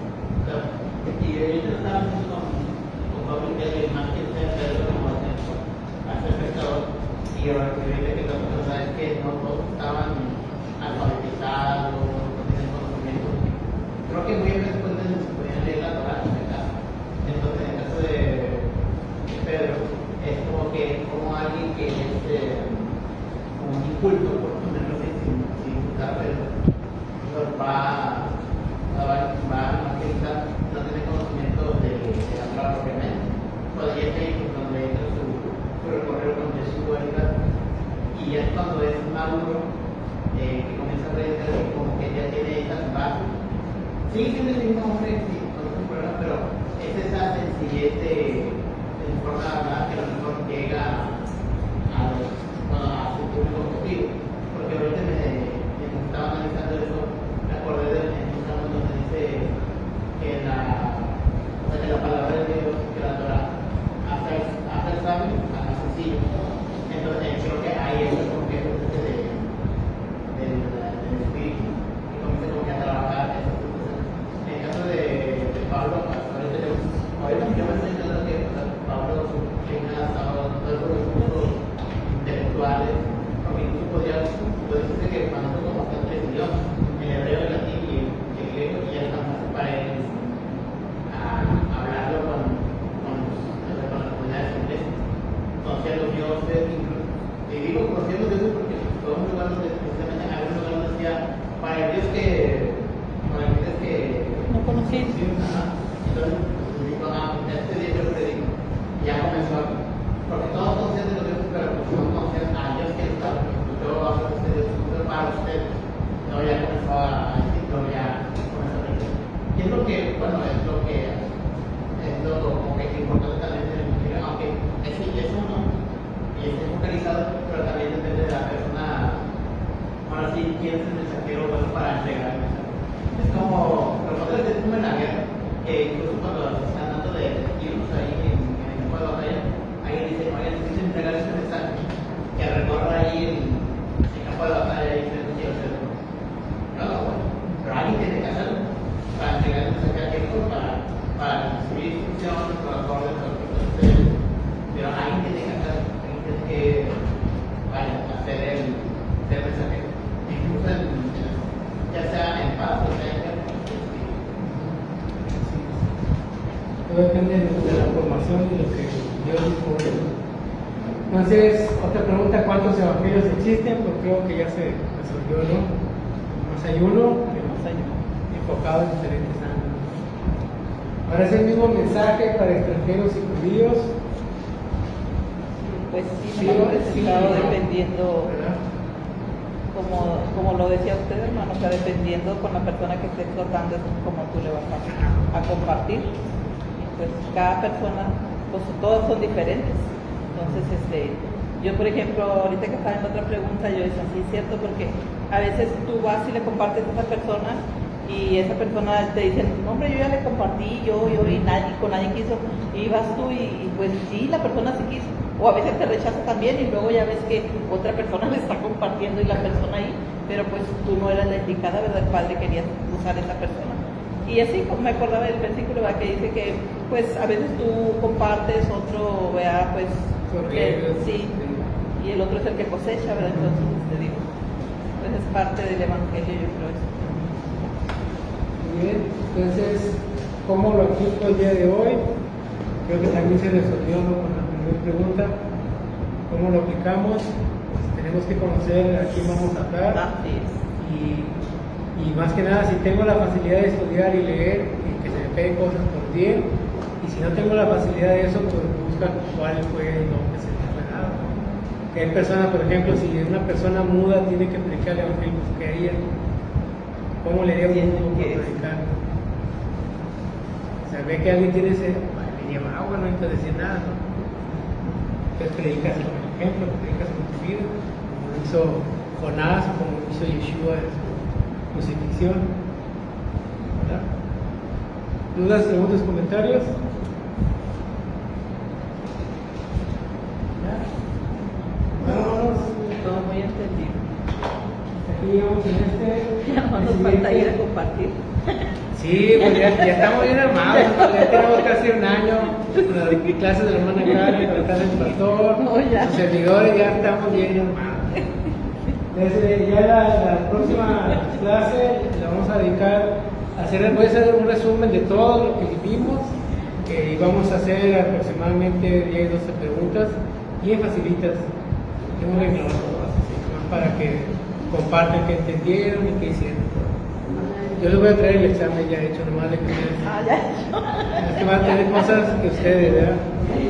G: Y yo estaba haciendo con Pablo Y ahora que las personas que no todos estaban alfabetizados, no tenían conocimientos. Creo que muy bien después de se podían leer la Torah en casa. Entonces, en el caso de Pedro, es como que como alguien que es como un inculto, por ponerlo así, sin usar Pedro, va más que quizás no tiene conocimiento de la Torah propiamente. Podría ser cuando entra su recorrido con Jesús y es cuando es maduro que comienza a predicar y como que ya tiene esas bases. Sigue siendo el mismo hombre, sí, no es un problema, pero es esa sencillez de forma de hablar que a lo mejor llega a su público objetivo. Porque ahorita me estaba analizando eso, me acordé de un caso donde dice que la palabra de Dios, que la Torah, hace el sabio, hace sencillo. Entonces creo que ahí es el complejo del espíritu y comienza como que a trabajar eso. En el caso de Pablo, ahorita yo me estoy diciendo que Pablo tenga todos los recursos intelectuales, porque tú podrías decirte que cuando tú conoces tres idiomas, el hebreo, el latín y el griego, y ya están para él hablarlo con las comunidades inglesas. Conocía los dioses, y digo conocía los dioses porque fue un lugar donde precisamente había un lugar donde decía para el Dios que
B: No conocí.
G: entonces digo, este Dios yo te digo, ya comenzó porque todos conocían de los dioses, pero no conocían a Dios que estaba. Yo hablo de este Dios para ustedes. No, ya comenzó a decir, ya comenzó a decir. Y es lo que, bueno, es lo como que es importante también en el Evangelio, aunque es uno y es focalizado, pero también depende de la persona. Ahora sí, quién es el mensajero bueno para entregar el mensaje. Es como los padres de Puma en la guerra, que incluso cuando están dando de tiros ahí en el campo de batalla, alguien dice, oye, necesito entregar este mensaje, que recorra ahí el campo de batalla y se lo quiero hacer. No, bueno, pero alguien tiene que hacerlo para entregar el mensaje a tiempo, para recibir instrucciones, para órdenes, pero alguien tiene que hacerlo, alguien tiene que hacer el mensajero. Incluso ya sea en paz o sea en guerra.
A: Todo depende de la formación y lo que Dios dispone. Entonces, otra pregunta, ¿cuántos evangelios existen? Pues creo que ya se resolvió, ¿no? Más hay uno, enfocado en diferentes ángulos. Ahora es el mismo mensaje para extranjeros y judíos.
B: Pues sí, no presentado dependiendo,
A: ¿verdad?
B: como lo decía usted, hermano, o sea, dependiendo con la persona que esté tratando, es como tú le vas a compartir. Y pues cada persona, pues todos son diferentes. Entonces, yo por ejemplo, ahorita que estaba en otra pregunta, yo decía, sí, es cierto, porque a veces tú vas y le compartes a esa persona y esa persona te dice, no, hombre, yo ya le compartí, yo y nadie quiso, y vas tú y pues sí, la persona sí quiso, o a veces te rechaza también y luego ya ves que otra persona le está compartiendo y la persona ahí, pero pues tú no eras la indicada, ¿verdad? El Padre quería usar a esa persona. Y así como me acordaba del versículo, ¿verdad? Que dice que pues a veces tú compartes, otro, ¿verdad? Pues sí, y el otro es el que cosecha, ¿verdad? Entonces te digo, pues es parte del Evangelio, yo creo eso.
A: Bien, entonces, ¿cómo lo aplico el día de hoy? Creo que también se resolvió, ¿no? Con la primera pregunta. ¿Cómo lo aplicamos? Pues tenemos que conocer a quién vamos a hablar. Y más que nada, si tengo la facilidad de estudiar y leer, y que se me peguen cosas por bien, y si no tengo la facilidad de eso, pues busca cuál fue lo que se me fue dado. Que hay personas, por ejemplo, si es una persona muda, tiene que predicar el evangelio, pues ¿qué haría? ¿Cómo le dio tiempo para predicar? O sea, ve que alguien tiene ese, le lleva agua, no hay que decir nada, ¿no? Entonces predicas con el ejemplo, predicas con tu vida, como hizo Jonás, como hizo Yeshua en su crucifixión. ¿Verdad? ¿Dudas, preguntas, comentarios? ¿Ya? Vámonos.
B: Todo muy entendido.
A: Aquí llegamos en
B: Ya no nos falta ir a compartir.
A: Sí, pues ya estamos bien armados, ya tenemos casi un año. las clases de la hermana Karen, con la clase del pastor,
B: No, ya.
A: los servidores, ya estamos bien hermanos. Entonces, ya la próxima clase la vamos a dedicar a hacer, voy a hacer un resumen de todo lo que vivimos y vamos a hacer aproximadamente 10, 12 preguntas bien facilitas. Tengo un renglón más para que compartan qué entendieron y qué hicieron. Yo les voy a traer el examen ya hecho, nomás de que ustedes.
B: Ah, ya.
A: Es que van a tener cosas que ustedes, ¿verdad?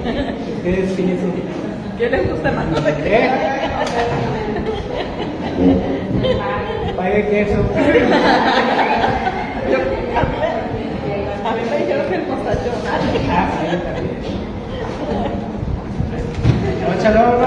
A: Que ustedes piensen.
B: ¿Qué les gusta más? No sé qué.
A: ¿Eh? Vaya queso.
B: A mí me dijeron que el mostacho.
A: Ah, sí, también. Shalom.